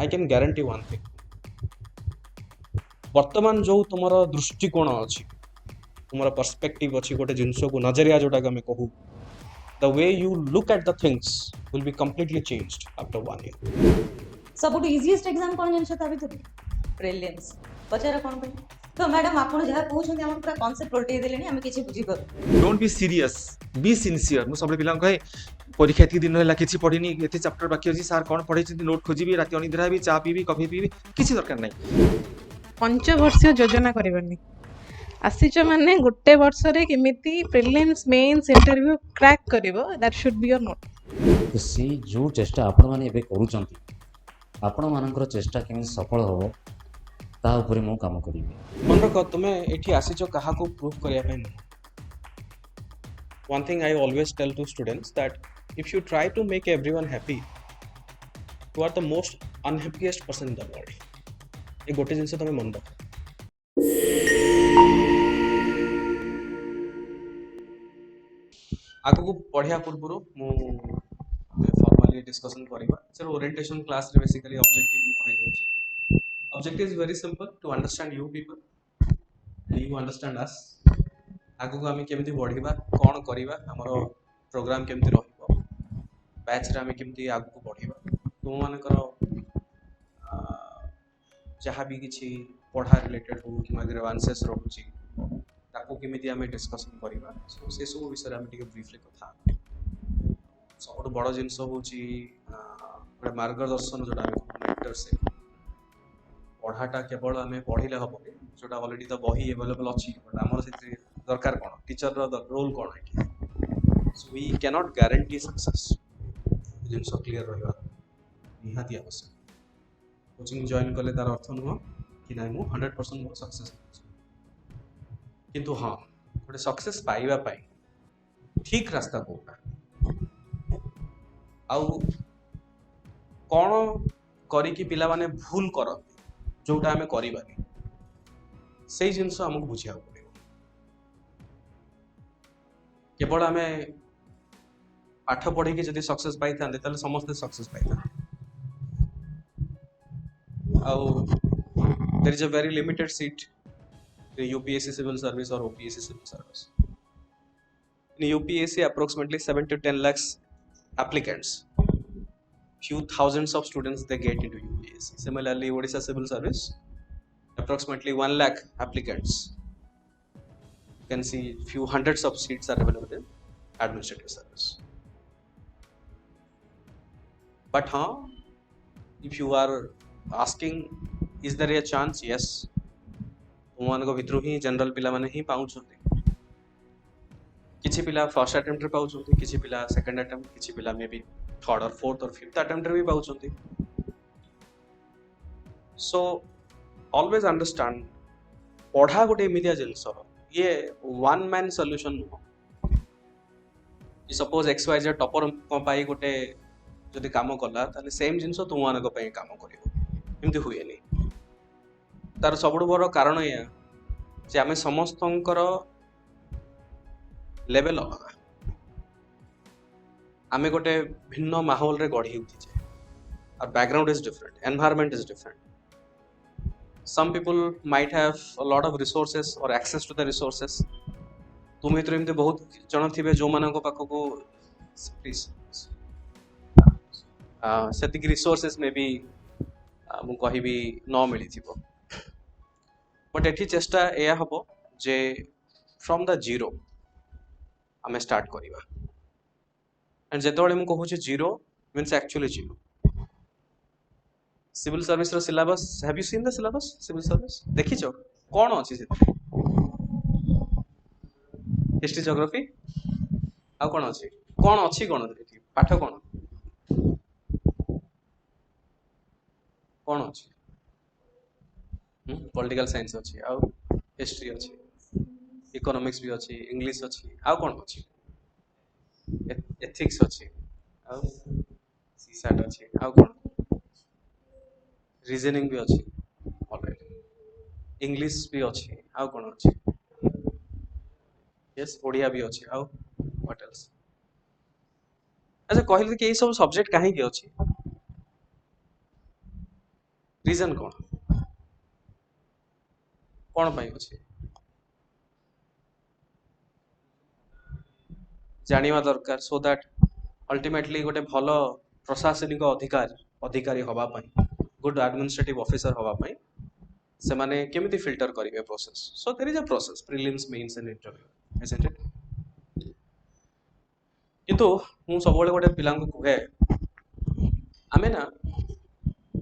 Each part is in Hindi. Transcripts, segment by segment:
I can guarantee one thing, वर्तमान जो तुमर दृष्टिकोण अच्छी, तुमर पर्सपेक्टिव अच्छी, गोटे जिनस को नजरिया जोटा आम कहू, the way you look at the things will be completely changed after 1 year। सबुठ इजीएस्ट एग्जाम कौन जानछ ता भीतर प्रिलिम्स पचार कोन पे तो मैडम आपण जहा कहउछन हम पूरा कांसेप्ट उल्टे देलेनी हम किछि बुझी कर don't be serious, be sincere. मु सब पिला कहे परीक्षा एति दिन होला किछि पढिनी, एति चैप्टर बाकी अछि, सर कोन पढै छथि, नोट खोजिबी, राति अनिद्रा भी, चा पीबी, कॉफी पीबी, किछि दरकार नै। पंचवर्षीय योजना करबानी आसीच माने गोटे वर्ष रे केमिति प्रिलिम्स मेंस इंटरव्यू क्रैक करिवो, that should be your note. सी जो चेष्टा आपण माने एबे करूचंती, आपण मानकर चेष्टा केमि सफल होबो ता ऊपर मु काम करिवि। मन रख तुमे एठी आसीचो काहा को प्रूफ करिया पे नै। One thing I always tell to students that if you try to make everyone happy, you are the most unhappiest person in the world। ये गोटे जिनसे तुमे मन रख। आगु को पढ़िया पूर्व मु फॉर्मली डिस्कशन करिबा। सर ओरिएंटेशन क्लास रे बेसिकली ऑब्जेक्टिव मु कहि दउछि। Objective is very simple, to understand you people and you understand us. आगु को आमी केमिति बढ़िबा, कोन करिबा, हमरो प्रोग्राम केमिति रहइबो, बैच रे आमी केमिति आगु को बढ़िबा, तुम मानकर जहाँ भी किसी पढ़ा रिलेटेड हो कि ग्रेवांसेस रोची ताको केमिति आमे डिस्कशन करिबा। सो से सब विषय आमे टिके ब्रीफली कथा। सबट बड़ जिंस होची गोटे मार्गदर्शन जोटा मेंटर से पढ़ाटा केवल आमे पढ़िले हबो जोटा ऑलरेडी तो बही अवेलेबल अछि, बट हमर से दरकार कोन, टीचर रो रोल कोन है। So we can not guarantee success, जिंस क्लियर रहबा निहाती आवश्यक। कोचिंग जॉइन कले तार अर्थ नुह कि ना मु 100% मोर सक्सेस, किंतु हाँ गोटे सक्सेस पाइबा पाई ठीक रास्ता कोटा आउ कौन करिकी पिला माने भूल करती जोटा आमे करिबानी सेही जिंस हमको बुझिया पड़िबो। केवल आमे पाठ पढ़ी कि जदि सक्सेस पाई थांदे ताले समस्त सक्सेस पाई थांदे। There is a very limited seat in UPSC civil service or OPSC civil service. In UPSC, approximately 7 to 10 lakhs applicants. Few thousands of students they get into UPSC. Similarly, Odisha civil service, approximately 1 lakh applicants. You can see few hundreds of seats are available in administrative service. But if you are asking is there a chance, yes, तुम भितर ही जनरल पिला माने ही पाउछंती, किछि पिला फर्स्ट अटेम्प्ट रे पाउछंती, किछि पिला सेकंड अटेम्प्ट, किछि पिला मे बी थर्ड और फोर्थ और फिफ्थ अटेम्प्ट रे भी पाउछंती। सो ऑलवेज अंडरस्टैंड पढ़ा गोटे एमितिया जिंस ये वन मैन सॉल्यूशन नुह। सपोज XYZ टॉपर पाई गोटे जदि काम कला ताले सेम जिंस तुम मानक पई काम करिवो, एमति हुएनी। तार सबुठ बड़ कारण या जे आमे समस्तंकर लेवल अलग, आमे गोटे भिन्न माहौल रे गढ़ी उठिचे, और background is different, environment is different. Some people might have a lot of resources और एक्सेस टू द रिसोर्सेस। तुम हितर एमते बहुत जन थिबे जो मानक पाखको प्लीज सेतिक रिसोर्सेस मे बी मु कहिबी न मिली थिबो, बट एठी चेष्टा एया हबो जे फ्रॉम द जीरो आमे स्टार्ट करिबा। एंड जेतोळे मु कहू छी zero means actually zero. Civil service रो syllabus, have you seen the syllabus civil service? देखि छ कोन अछि से? हिस्ट्री, ज्योग्राफी, आ कोन अछि, कोन अछि, कोन एठी पाठ कोन कोन अछि? पॉलिटिकल साइंस अछि, आ हिस्ट्री अछि, इकोनॉमिक्स भी अछि, इंग्लिश अछि, आ कोन अछि? एथिक्स अछि, आ सीसैट अछि, आ कोन? रीजनिंग भी अछि, ऑलराइट, इंग्लिश भी अछि, आ कोन अछि? यस, ओडिया भी अछि, आ व्हाट एल्स? अच्छा कहले कि ए सब सब्जेक्ट काहे के अछि? रीजन कौन पाई अछि जानिवा दरकार सो दैट अल्टीमेटली गोटे भल प्रशासनिक अधिकारी हवा पाई गुड एडमिनिस्ट्रेटिव ऑफिसर हवा पाई से माने केमिति फिल्टर करिवे process so there is a process prelims mains and interview isn't it किंतु मु सब बेले गोटे पिला को कहे आमे ना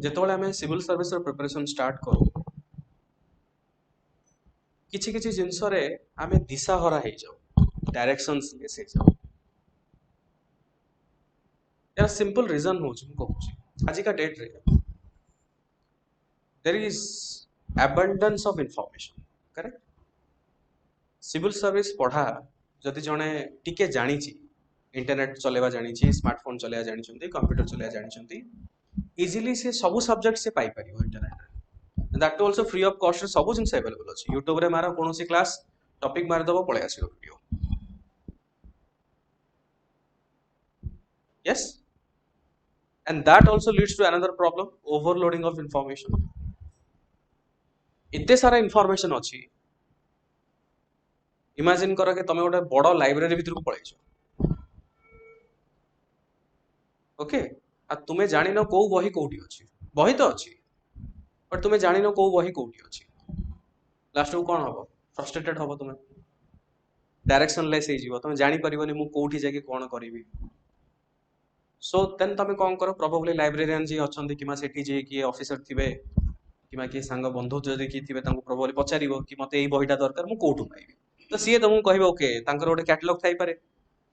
जेतोले आमे सिविल सर्विस रो प्रिपरेशन स्टार्ट करू किछि किछि जिंस रे आमे दिशा हरा हे जाऊ डायरेक्शंस मिस हे जाऊ यार सिंपल रीजन हो मु कहूची आज का डेट रे there is abundance of information correct civil service पढ़ा जदि जणे टिके जानिची इंटरनेट चलेवा जानिची स्मार्टफोन चलेवा जानिचंती कंप्यूटर चलेवा जानिचंती इजीली से सब सब्जेक्ट से पाई परियो इंटरनेट रे that also free of cost रे सब जिंस अवेलेबल अछि YouTube रे मारा कोनोसी क्लास टॉपिक मार दबो पळे आसीयो video yes and that also leads to another problem overloading of information इतने सारा इनफॉरमेशन अच्छी इमेजिन कर कि तुम गोटे बड़ लाइब्रेरी भीतर को पलैच ओके आ तुम्हें जान कौ बही कौटी अच्छी बही तो अच्छी बट तुम्हें जान कौ बही कौटी अच्छी लास्ट को कौन हम फ्रस्ट्रेटेड हम तुम्हें डायरेक्शन लेस हो तुम जानी पारिबनी मु कोठी जाके कौन करी सो देन तुम कौन कर प्रोबेबली लाइब्रेरियन जी अच्छा कि सेठी जे किए ऑफिसर थिबे कि किए सांग बंधु जदि किए थे प्रोबेबली पचार कि मत यही बहीटा दरकार मु कौटू पाइबी तो सी तुमको कह ओके गोटे कैटलॉग थी पारे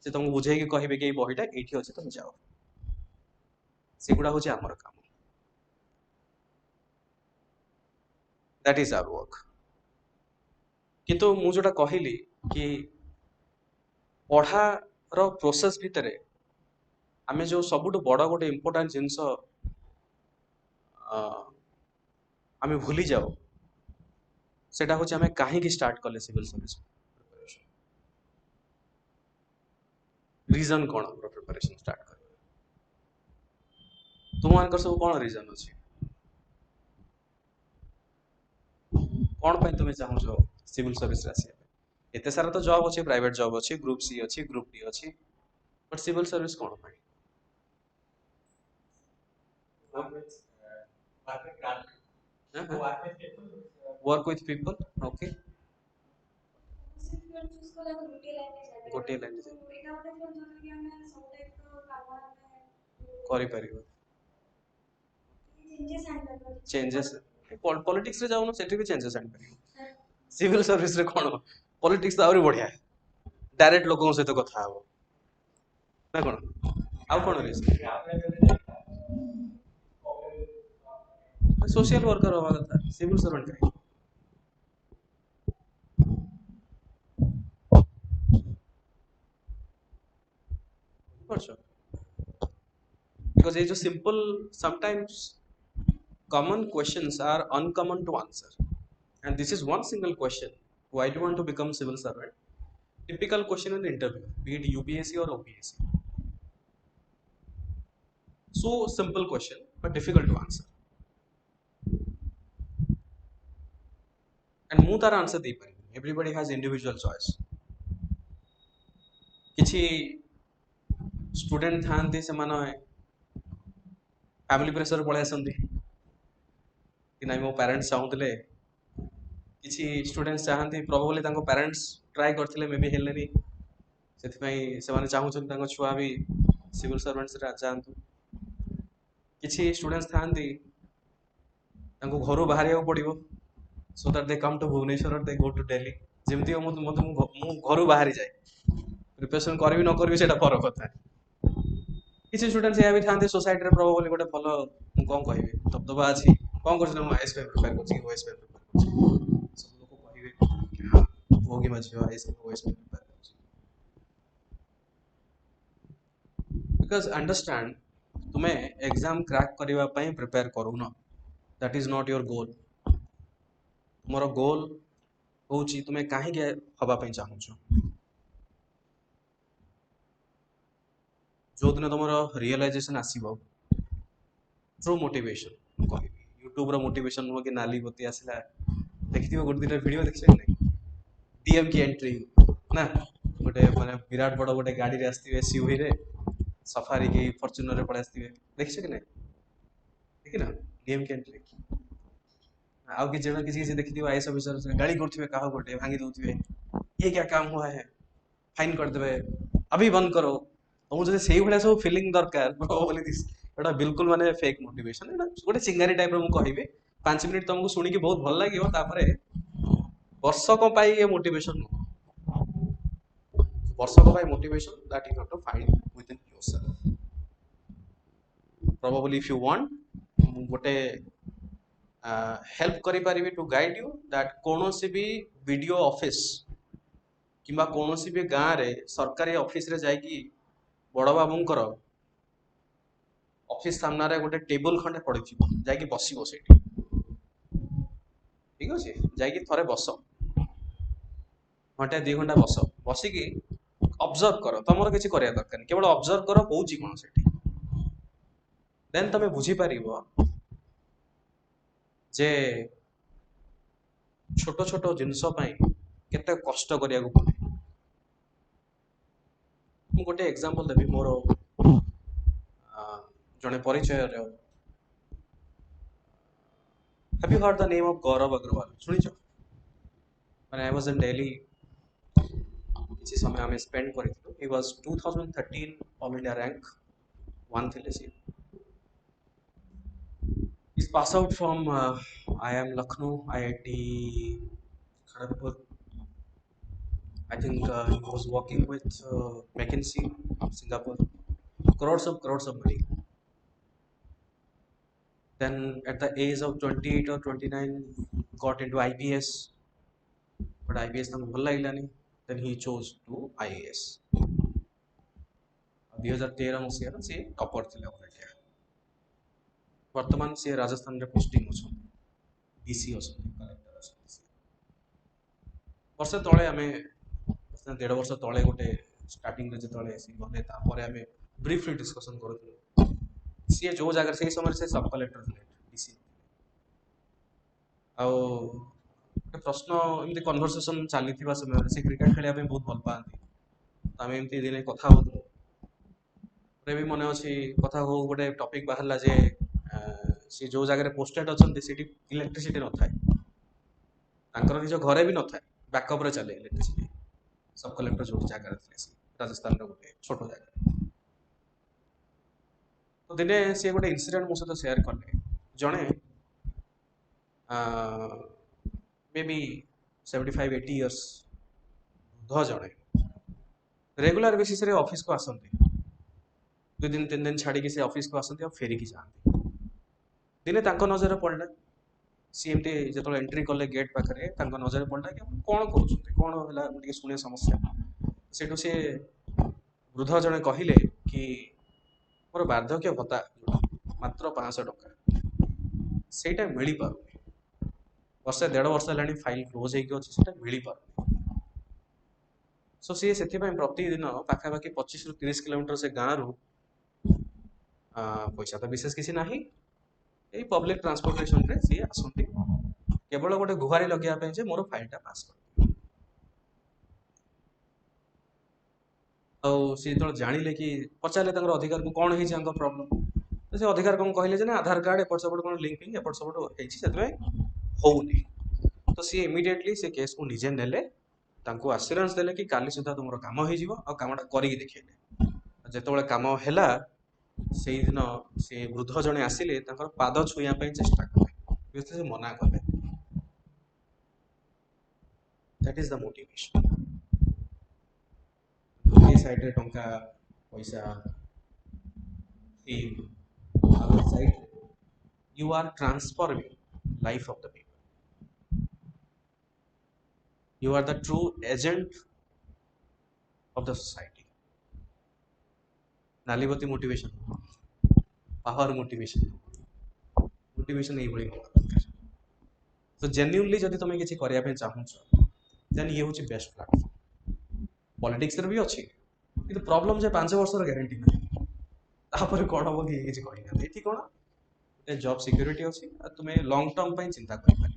से तुमको बुझे कहे कि बहीटा ये अच्छे तुम जाओ सेगुड़ा हूँ आमर काम दैट इज आवर वर्क किंतु मु जोटा कहली कि पढ़ार प्रोसेस भितर आम जो सबुठ बड़ गोटे इम्पोर्टाट जिनस आम भूली जाओ सेटा हूँ आम कहीं स्टार्ट कले सिविल सर्विस रीजन कौन प्रिपरेशन स्टार्ट कर तुम मान सब कौन रीजन अच्छी कौन पे तुम्हें चाहो सिविल सर्विस आसिया एते सारा तो जॉब अच्छे प्राइवेट जॉब अच्छे ग्रुप सी अच्छी ग्रुप डी अच्छी बट सिविल सर्विस कौन पे वर्क विथ पीपल ओके गोटे लाइन करि परिबो चेंजेस पॉलिटिक्स रे जाउनो सेठी भी चेंजेस आनि परिबो सिविल सर्विस रे कोन पॉलिटिक्स आउरी बढ़िया डायरेक्ट लोगों से तो कथा हो ना कोन आउ कोन रे सोशल वर्कर होवा कथा सिविल सर्वेंट का because ये जो simple sometimes common questions are uncommon to answer and this is one single question why do you want to become civil servant typical question in the interview be it UPSC or OPSC so simple question but difficult to answer and mu tar answer dei pari everybody has individual choice किछि स्टूडेंट थांती से माने फैमिली प्रेशर पळे आसंती कि नाही मो पेरेंट्स चाहूतले किछि स्टूडेंट्स चाहंती प्रोबेबली तांको पेरेंट्स ट्राई करथिले मे बी हेलेनी सेथि पई से माने चाहूछन तांको छुआ भी सिविल सर्वेंट्स रे जांतु किछि स्टूडेंट्स थांती तांको घरो बाहरिया पड़िबो so that they come to Bhubaneswar they go to Delhi जेमती मु घरो बाहरी जाए प्रिपरेशन करबी न करबी सेटा फरक कथा किसी स्टूडेंट्स या भी थांते सोसाइटी रे प्रोबेबली गोटे भलो कोन कहबे दबदबा अछि कोन करछ हम आईएस पे प्रिपेयर करछि ओएस पे प्रिपेयर करछि सब लोग कहबे हां होगी मछियो आईएस पे ओएस पे प्रिपेयर करछि बिकॉज़ अंडरस्टैंड तुम्हें एग्जाम क्रैक करबा पई प्रिपेयर करू न that is not your goal मोर गोल होची तुम्हें काहे के हबा पई चाहू छ जो दिन तुम रियलाइजेशन आसो ट्रू मोटिवेशन कह यूट्यूब रो मोटिवेशन हो कि नाली बत्ती आसला देखिथिबो गोटे दिटा वीडियो देखछे कि नहीं डीएम की एंट्री ना गोटे माने विराट बड़ गोटे गाड़ी रे आस्थिबे एसयूवी रे सफारी की फॉर्च्यूनर रे पळे आस्थिबे देखछे कि नहीं देखि ना डीएम की एंट्री आउ कि जण किसी किसी देखिथिबो आईएस ऑफिसर से गाड़ी करथिबे काहा गोटे भांगी दउथिबे ये क्या काम हुआ है फाइन कर देबे अभी बंद करो तो मुझे सेही भले सब फीलिंग दरकार बोली दिस एटा बिल्कुल माने फेक मोटिवेशन एटा गोटे चिंगारी टाइप रो मु कहिबे 5 मिनिट तुमको सुनिकी बहुत भल लागियो तापरे वर्षक पाई ये मोटिवेशन वर्षक पाई motivation that you have to find with in yourself probably if you want गोटे हेल्प करि परिबे टू गाइड यू दैट कोनोसी भी वीडियो ऑफिस किंबा कोनोसी भी गाँ रे सरकारी ऑफिस रे जाइकी बड़ बाबूंकर ऑफिस सामना रे गोटे टेबल खंडे पड़िथिबो जाइकी बसिबो सेठी ठीक अछि जाइकी थरे बस घंटे 2 घंटा बस बसिकी ऑब्जर्व करो तमरो किछि करिया दरकार नहीं केवल ऑब्जर्व करो होउची कोन सेठी देन तमे बुझी परिबो जे छोट छोट जिनस पई केते कष्ट करिया को पड़े मु गोटे एग्जांपल देबी मोर जने परिचय रे have you heard the name of Gaurav Agarwal सुनिछो when I was in Delhi किसी समय हमें स्पेंड करिथिलु he was 2013 all India rank 1 थिले सी He's passed out from IIM Lucknow, IIT Kharagpur. I think he was working with McKinsey, Singapore. Crores of money. Then at the age of 28 or 29, got into IPS. But IPS तंग भल लागलानी. Then he chose to IAS. 2013 मसीहा से टॉपर थिले ऑल इंडिया. वर्तमान से राजस्थान रे पोस्टिंग अछि डीसी अछि कलेक्टर अछि वर्ष तळे हमें 1.5 वर्ष तळे गोटे स्टार्टिंग रे जे तळे सी गले तापरे हमें ब्रीफली डिस्कशन करथु सी जो जगह से समय से सब कलेक्टर थे डीसी आ प्रश्न एमती कन्वर्सेशन चली समय से क्रिकेट खेलिया बहुत भल पाती आम एमती दिने कथा हो भी मन अच्छी कथा हो गोटे टॉपिक बाहरला जे सी जो जगह पोस्टेड अच्छा इलेक्ट्रिसिटी न थाए निज घरे भी न थाए बैकअप रे चले इलेक्ट्रिसिटी सब कलेक्टर जो जगह राजस्थान गोटे छोट जगह तो दिने सी गोटे इनसीडेंट मो सहित शेयर कले जड़े मे बी 75-80 इयर्स वृद्ध जड़े रेगुलर बेसिस रे ऑफिस को आसती 2 दिन 3 दिन छाड़ी से ऑफिस को आसती और फेरिकी जाती दिने नजर पड़ला सी एमती जो एंट्री कले गेट पाखे नजर पड़ला कि कौन कर कौन है शुणे समस्या सेठू सी वृद्ध जड़े कहले कि मोर वार्धक्य भत्ता मात्र 500 टका सेटा मिल पार वर्षे 1.5 वर्ष है फाइल क्लोज होता मिल पार सो सी से प्रतिदिन पाखापाखि 25 ରୁ 30 किलोमीटर से गाँव रू पैसा तो विशेष किसी ना यही पब्लिक ट्रांसपोर्टेशन रे सी आसती केवल गोटे गुहारी लगे जे मोर फाइलटा पास कर सी जो जानिले कि पचारे अधिकार को कौन है प्रॉब्लम तो से अधिकार कौन कहले जे ना आधार कार्ड एपट सेपट कौन लिंकिंग एपट सेपट होनी तो सी इमिडिएटली से केस को निजे नेले तांको आश्योरेंस देले कि काली सुधा तुमर काम हो जिवो आ कामटा करिक देखैले जेतबेले काम हैला सेही दिन से वृद्ध जने आसिले तांकर पाद छुइया पई चेष्टा कले बिस्ते से मना कले दैट इज द मोटिवेशन ये साइड रे टंका पैसा fame other side you are transforming life of the people you are the true agent of the society नालीबती मोटिवेशन पावर मोटिवेशन नहीं बड़ी तो जेन्युइनली जदि तुम किसी करया पे चाहूछ देन ये होची बेस्ट प्लेटफॉर्म पॉलिटिक्स रे भी अछि किंतु प्रॉब्लम जे 5 वर्ष र गारंटी नहीं तापर कोन हो कि किसी कहि ना एठी कोन जॉब सिक्योरिटी अच्छी तुम्हें लॉन्ग टर्म पे चिंता कर पार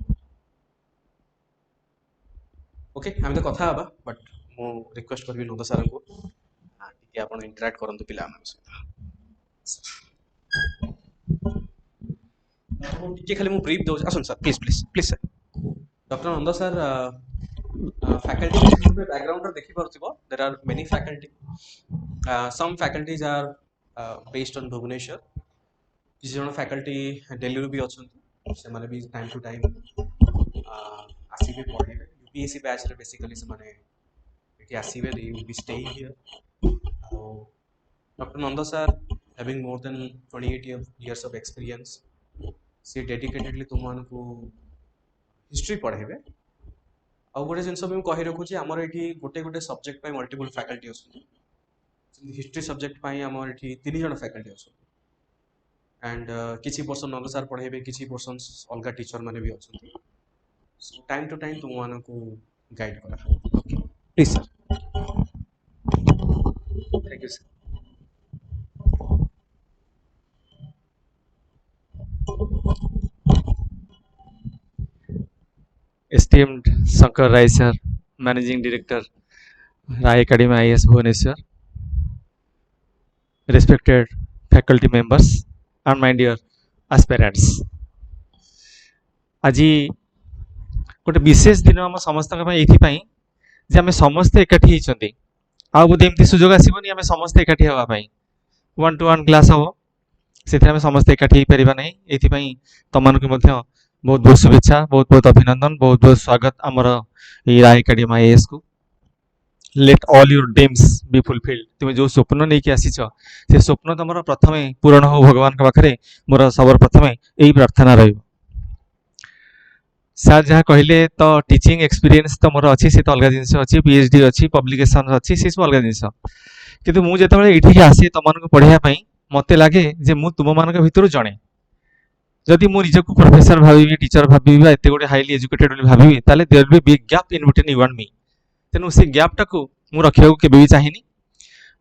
ओके आम तो कथा हबा बट मु रिक्वेस्ट करबी नंद सर को टिके आपण इंटरैक्ट करंतु पिला मान सहित टिके खाली मु ब्रीफ दो आसन sir please please please sir doctor Nanda sir faculty background देखि परथिबो there are many faculty some faculties are based on Bhubaneswar किसी जन फैकल्टी दिल्ली भी अच्छा से माने भी टाइम टू टाइम आसीबे पढ़े यूपीएससी बैच रे बेसिकली से माने एठी आसीबे they will be staying here doctor Nanda sir having more than 28 years of experience से डेडिकेटेडली तुम मान को हिस्ट्री पढ़ेबे आ गोटे जिनस भी कहि रखुची हमर एठी गोटे गोटे सब्जेक्ट पे मल्टीपल फैकल्टी अछि हिस्ट्री सब्जेक्ट पाई हमर एठी 3 जन फैकल्टी अछि एंड किसी पर्सन नंद सर पढ़ेबे किसी पर्सन अलग टीचर माने भी अछि सो टाइम टू टाइम तुम मान को गाइड करा okay please sir thank you sir esteemed Shankar Rai sir, Managing Director, Rai Academy IAS Bhubaneswar, respected faculty members and my dear aspirants. आज गोटे विशेष दिन आम समस्त ये आम समस्ते एकाठी होती आ बोधे एमती सुजोग आसबनी आम समस्ते एकाठी हाँपाई 1-to-1 क्लास हम से समस्ते एकाठी हो पार ना ये तुम बहुत बहुत शुभेच्छा बहुत बहुत अभिनंदन बहुत बहुत स्वागत आमर ये राय एकेडमी आईएएस को let all your dreams be fulfilled तुम जो स्वप्न नहीं कि आसीच से स्वप्न तुम प्रथम पूरण हो भगवान के पाखे मोर सबर प्रथम यही प्रार्थना रही सर जहाँ कहले तो टीचिंग एक्सपीरियंस तो मोर अच्छी से तो अलग जिनस अच्छी पीएचडी अच्छी पब्लिकेशन अच्छी से सब अलग जिनस किंतु मुझे ये आसे तुम पढ़ाई मत लगे जे मु तुम मान भर जड़े जदि मु निजक प्रोफेसर भावी टीचर भावी एत गोटे हाईली एजुकेटेड भावी ताले there will be big gap in between you and me तेणु से गैपटा को मु रखा के भी चाहिए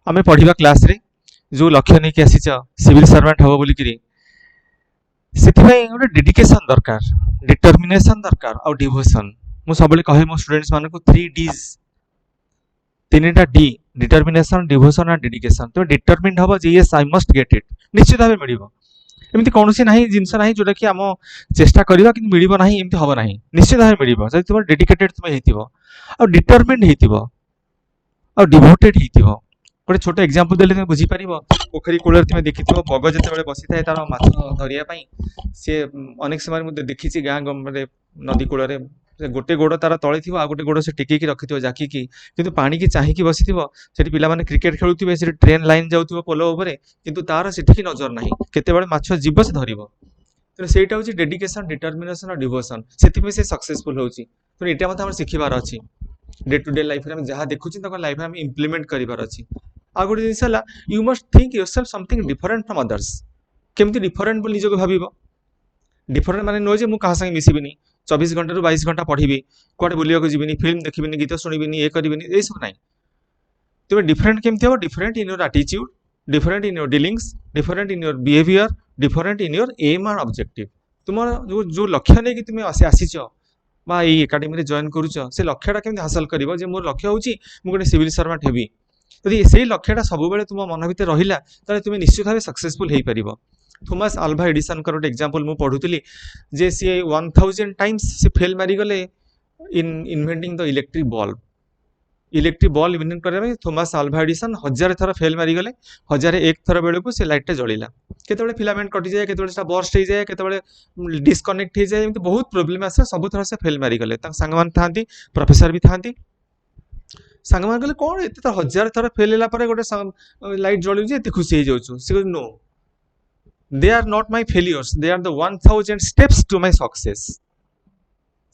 आम पढ़ा क्लास रे जो लक्ष्य नहीं कि आसीच सिविल सर्वेंट हम बोलिकी से गोटे डेडिकेशन दरकार डिटर्मिनेशन दरकार आउ डिवोशन मु सब कहे मो स्टूडेंट्स मान को 3 D's 3टा D determination devotion and dedication तो डिटर्मिन्ड हम जे yes I must get it निश्चित भाव मिल एमती कौन ना जिनस ना जोटा कि आम चेष्टा करवा कि मिल ना एमती हम ना निश्चित भाव मिल जब तुम डेडिकेटेड तुम हो डिटर्मिन्ड हो डिवोटेड हो गोटे छोट एग्जांपल देले तुम बुझीपार पोखरी कूल तुम देखी बग जो बसी था तार माछ धरिया सी अनेक समय देखी गाँ नदी कूल गोटे गोड़ तार तले थी आ गोटे गोड़ से टिकी रखी जाकिकी किंतु पानी की चाहिए बसी से पिला माने क्रिकेट खेलुवे से ट्रेन लाइन जाऊँ पोलो उपर किंतु तार से नजर ना केते माछ जीव से धर तेणु से डेडिकेशन डिटर्मिनेशन और डिवोशन से सक्सेसफुल होची तेणु यहाँ मतलब शिखबार अच्छी डे टू डे लाइफ में जहाँ देखुचे लाइफ में इम्प्लीमेंट करार अच्छी आ गोटे जिन you must think yourself something different from others केमती डिफरेंट बोली निजक भाव डिफरेंट माने नुहे मुझे क्या संगे मिसबिनी 24 घंटा रू 22 घंटा पढ़ी कौटे बुलाक जी फिल्म देखी गीत शुणी ये करी ये सब ना तुम डिफरेंट केमती हम different in your attitude different in your dealings different in your behaviour different in your aim and objective तुम जो लक्ष्य नहीं कि तुम आसीच बा ये एकाडेमी जॉइन करुच से लक्ष्यटा केमती हासिल कर मोर लक्ष्य हूँ गोटे सिविल सर्वेंट हेबी यदि से लक्ष्यटा सब तुम मन भर रहा तो तुम निश्चित भाव सक्सेसफुल हो पार थॉमस अल्वा एडिसन का गोटे एग्जांपल मु पढ़ुली जे सी 1000 टाइम्स से फेल मारिगले in inventing the electric bulb invent करने थॉमस अल्वा एडिसन 1000 थर फेल मारिगले 1001 थर बेलू से लाइटा जलिला केतबेले फिलामेंट कटि जाए केतबेले बर्स्ट हो जाए केतबेले डिस्कनेक्ट हो जाए एमती बहुत प्रोब्लेम आसे सब थर से फेल मारिगले सांग मान था प्रोफेसर भी था सांग मान कहले कौन एत 1000 थर फेल है गोटे लाइट जलुचे एत खुशी हो जाऊँ no they are not my failures they are the 1000 steps to my success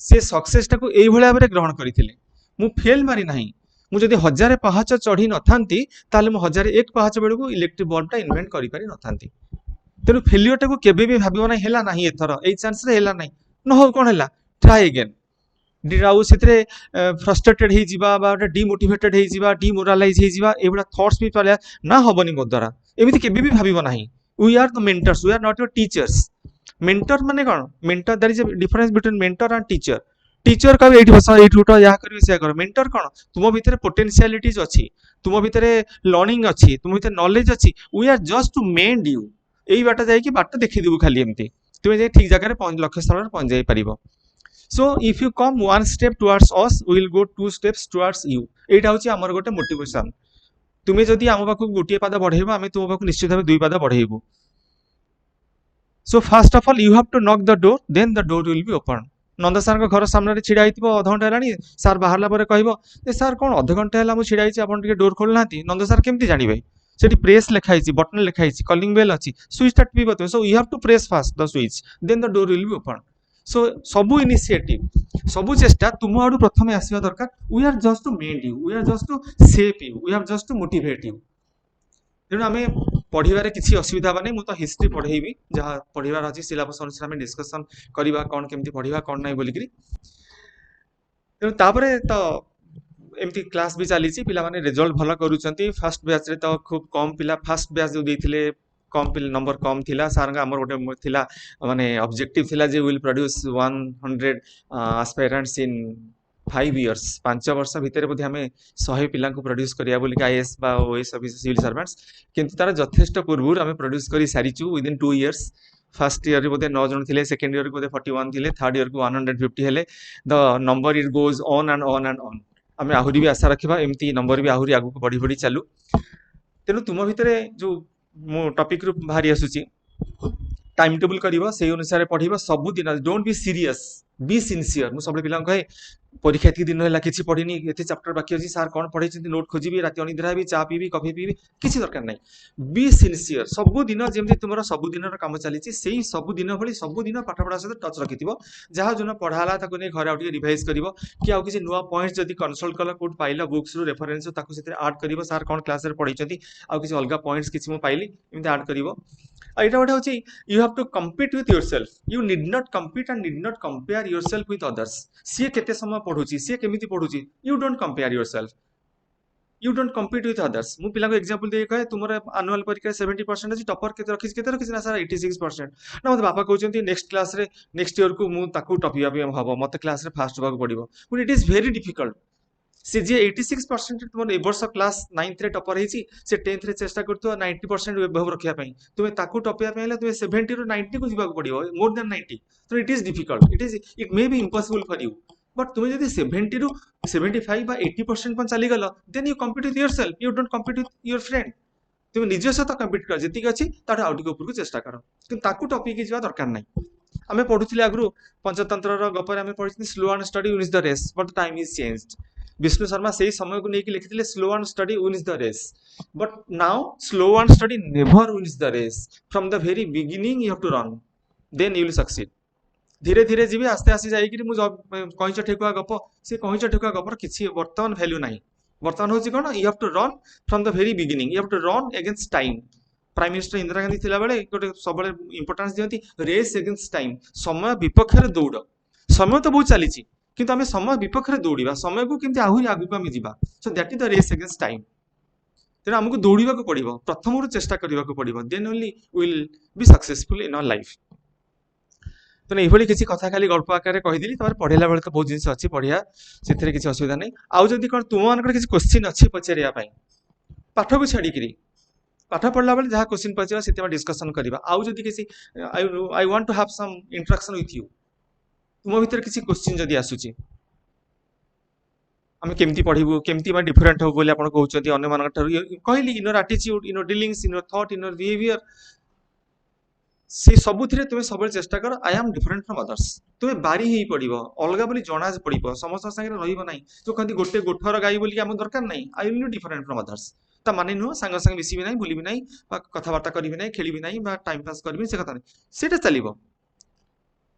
से सक्सेस टाको एई भले भाबरे ग्रहण करिथिले मु फेल मारी नाही मु जदि 1000 पहाच चढ़ी न थांती ताले मु 1001 पहाच बेडू को इलेक्ट्रिक बल्बटा इन्वेंट करि पारि न थांती तेनु फेलियर टाको केबे भी भाबियो नाही हेला नाही एथर एई चांस रे हेला नाही न हो कोन हेला ट्राई अगेन डिराउ सेतरे फ्रस्ट्रेटेड हे जिबा बा डिमोटिवेटेड हे जिबा डिमोरलाइज हे जिबा एबडा थॉट्स भी चले ना होबनी मो द्वारा एमिति केबे भी भाबियो नाही We are the mentors, we are not your teachers. Mentor माने कौन mentor there is a difference between mentor and teacher teacher कहबे एठी बस एठी उठ या करिवे से कर मेंटर कौन तुम भितर पोटेंशियलिटीज अछि तुम भितर लर्निंग अछि तुम भितर नॉलेज अछि we are just to mend you एई बाटा जाई कि बाटा देखि देबु खाली एमती तुम जे ठीक जगह रे पहुंच लक्ष्य स्थल रे पहुंच जाई परिबो so if you come one step towards us we will go two steps towards you एटा होची हमर गोटे मोटिवेशन तुमे जदि आम पाखु गोटे पाद बढ़ेबो आमे तुम पाखु निश्चित भाबे दुई पाद बढ़ेबो so first of all you have to knock the door then the door will be open Nanda sir को घर सामने छिड़ा हिथिबो अध घंटा हेलानी सार बाहरला परे कहबो ए सार कोन अध घंटा हेला मु छिड़ा हिची आपन टिके डोर खोल नांती नंद सार केमती जानिबे सेठी प्रेस लिखा हिची बटन लिखा हिची कॉलिंग बेल अछि स्विच टा टिपी बतो so you have to press fast the switch then the door will be open so सबु इनिशिएटिव सबु चेष्टा तुम आडू प्रथमे आसीबा दरकार we are just to made you we are just to shape you we are just to motivate you तेणु आमे पढ़िबारे किसी असुविधा बने मु तो हिस्ट्री पढ़ेबी जहाँ पढ़िबार अछि सिलेबस अनुसार आमे डिस्कशन करिबा कोन केमती पढ़िबा कोन नै बोली करी तेणु तापरे तो एमती क्लास भी चली पिला माने रिजल्ट भल करूछंती फर्स्ट बैच रे तो खूब कम पिला फर्स्ट बैच जो देथिले कम पिला नंबर कम थिला सार हमर गोटे थिला माने ऑब्जेक्टिव थिला जे will produce 100 aspirants in 5 years 5 वर्ष भितर बोधे आम 100 पिला प्रोड्यूस करिया बोली आईएएस बा ओएस ऑफिसर सिविल सर्वेंट्स किंतु तार यथेष्ट पूर्व आम प्रोड्यूस कर सारीचु विदिन 2 इयर्स फर्स्ट ईयर बोधे 9 जन थिले सेकंड ईयर को बोधे 41 थिले थर्ड ईयर को 150 हेले the number it goes on and on and on आम आहुरी भी आशा रखा एमती नंबर भी आहुरी आगु बढ़ी बढ़ी चलू तेणु तुम भितर जो मो टॉपिक रु बाहरी आसुची टाइम टेबल करिवो सेही अनुसार पढ़िबो सब दिन don't be serious be sincere मु सब पिला कहे परीक्षा एति दिन होला किछि पढ़िनी एते चैप्टर बाकी अछि सार कोन पढ़ै छिन नोट खोजिबी राति अनिद्रा भी चा पीबी कॉफी पीबी किछि दरकार नै बी सिंसियर सब दिन जेमति तुमरा सब दिन रो काम चली छि सेही सब दिन भली सब दिन पाठ पढ़ा सहित टच रखिथिबो जहा जोन पढ़ाला ताको नै घरे आउटी रिवाइज करिवो कि आउ किछि नुवा पॉइंट्स जदी कंसल्ट कला कोड पाइला बुक्स रो रेफरेंस ताको सेते ऐड करिवो सार कोन क्लास रे पढ़ै छथि आउ किछि अलगा पॉइंट्स किछि मु पाइली एमति ऐड करिवो एटा गोटे होची you have to compete with yourself you need not compete and need not compare yourself with others सी केते समय पढुची सी केमिति पढुची you don't compare yourself you don't compete with others मु पिला को एग्जांपल दे कहे तुमरा एनुअल परीक्षा 70% अछि टॉपर केते रखिस ना सर 86% ना मते बापा कहउचंती नेक्स्ट क्लास रे नेक्स्ट ईयर को मु ताकू टॉपिया पे हबो मते क्लास रे फास्ट होबा पड़िबो but it is very difficult से जे 86% तुम ए वर्ष क्लास 9th रे टॉपर हेची से 10th रे चेष्टा करतो 90% विभव रखिया पई तुमे ताकू टॉपिया पे हेले तुमे 70 रो 90 को जिबा पड़िबो मोर देन 90 तो it is difficult it may be impossible for you but तुमे जदी 70 रो 75 बा 80% पर चली गलो then you compete with yourself you don't compete with your friend तुमे निज सहित कम्पीट कर जति अछि ताटा आउट के ऊपर को चेष्टा करो कि ताकू टॉपिक के जिबा दरकार नै आमे पढुथिले आगरु पंचतंत्र रो गपर आमे पढिथिले slow and steady wins the race but the time is changed Vishnu Sharma से समय को लेकिन लिखिथिले slow and steady wins the race but now slow and steady never wins the race from the very beginning you have to run then you will succeed धीरे धीरे जीवी आस्ते आस्ते जाइकि मु कहिच ठेकुआ गप से कहिच ठेकुआ गपर किछि वर्तमान वैल्यू नाही वर्तमान होची कोन you have to run from the very beginning you have to run against time prime minister Indira Gandhi थिला बेले गोटे सबले इंपोर्टेंस दियंती रेस अगेंस्ट टाइम समय विपक्ष रे दौड़ समय तो बहुत चली किंतु आमे समय विपक्ष रे दौड़िबा समय को केमति आहुरी आगु को आमे जिबा so that is the race against time तेना हमको दौड़िबा को पड़िबो प्रथम रो चेष्टा करिबा को पड़िबो then only will be successful in our life तो नहीं भली किसी कथा खाली गल्प आकार कहि दिली तमर पढेला बेले तो बहुत जिंस अछि पढिया सेथरे किसी असुविधा नै आउ जदी कोन तुम मानकर किसी क्वेश्चन अछि पचरिया पई पाठ को छाडी करी पाठ पढ़ला बेले जहा क्वेश्चन पचरा सेते डिस्कशन करिबा आउ जदी किसी I want to have some interaction with you तुम भीतर किसी क्वेश्चन जदी आसुची आमे केमती पढिबो केमती मा डिफरेंट हो बोली आपण कहउचंती अन्य मानक ठारू कहली inner attitude inner dealings inner thought inner behaviour से सबुथिरे तुमे सबले चेष्टा कर I am different from others तुमे बारी हेई पडिबो अलगा बोली जणा पडिबो समस्त संगे रहिबो नै तो कहती गोटे गोठर गाई बोली हम दरकार नै I will be different from others ता माने नु संग संग मिसिबी नै बोलिबी नै बा कथा वार्ता करिबी नै खेलिबी नै बा टाइम पास करबी से कथा नै सेटा चलिबो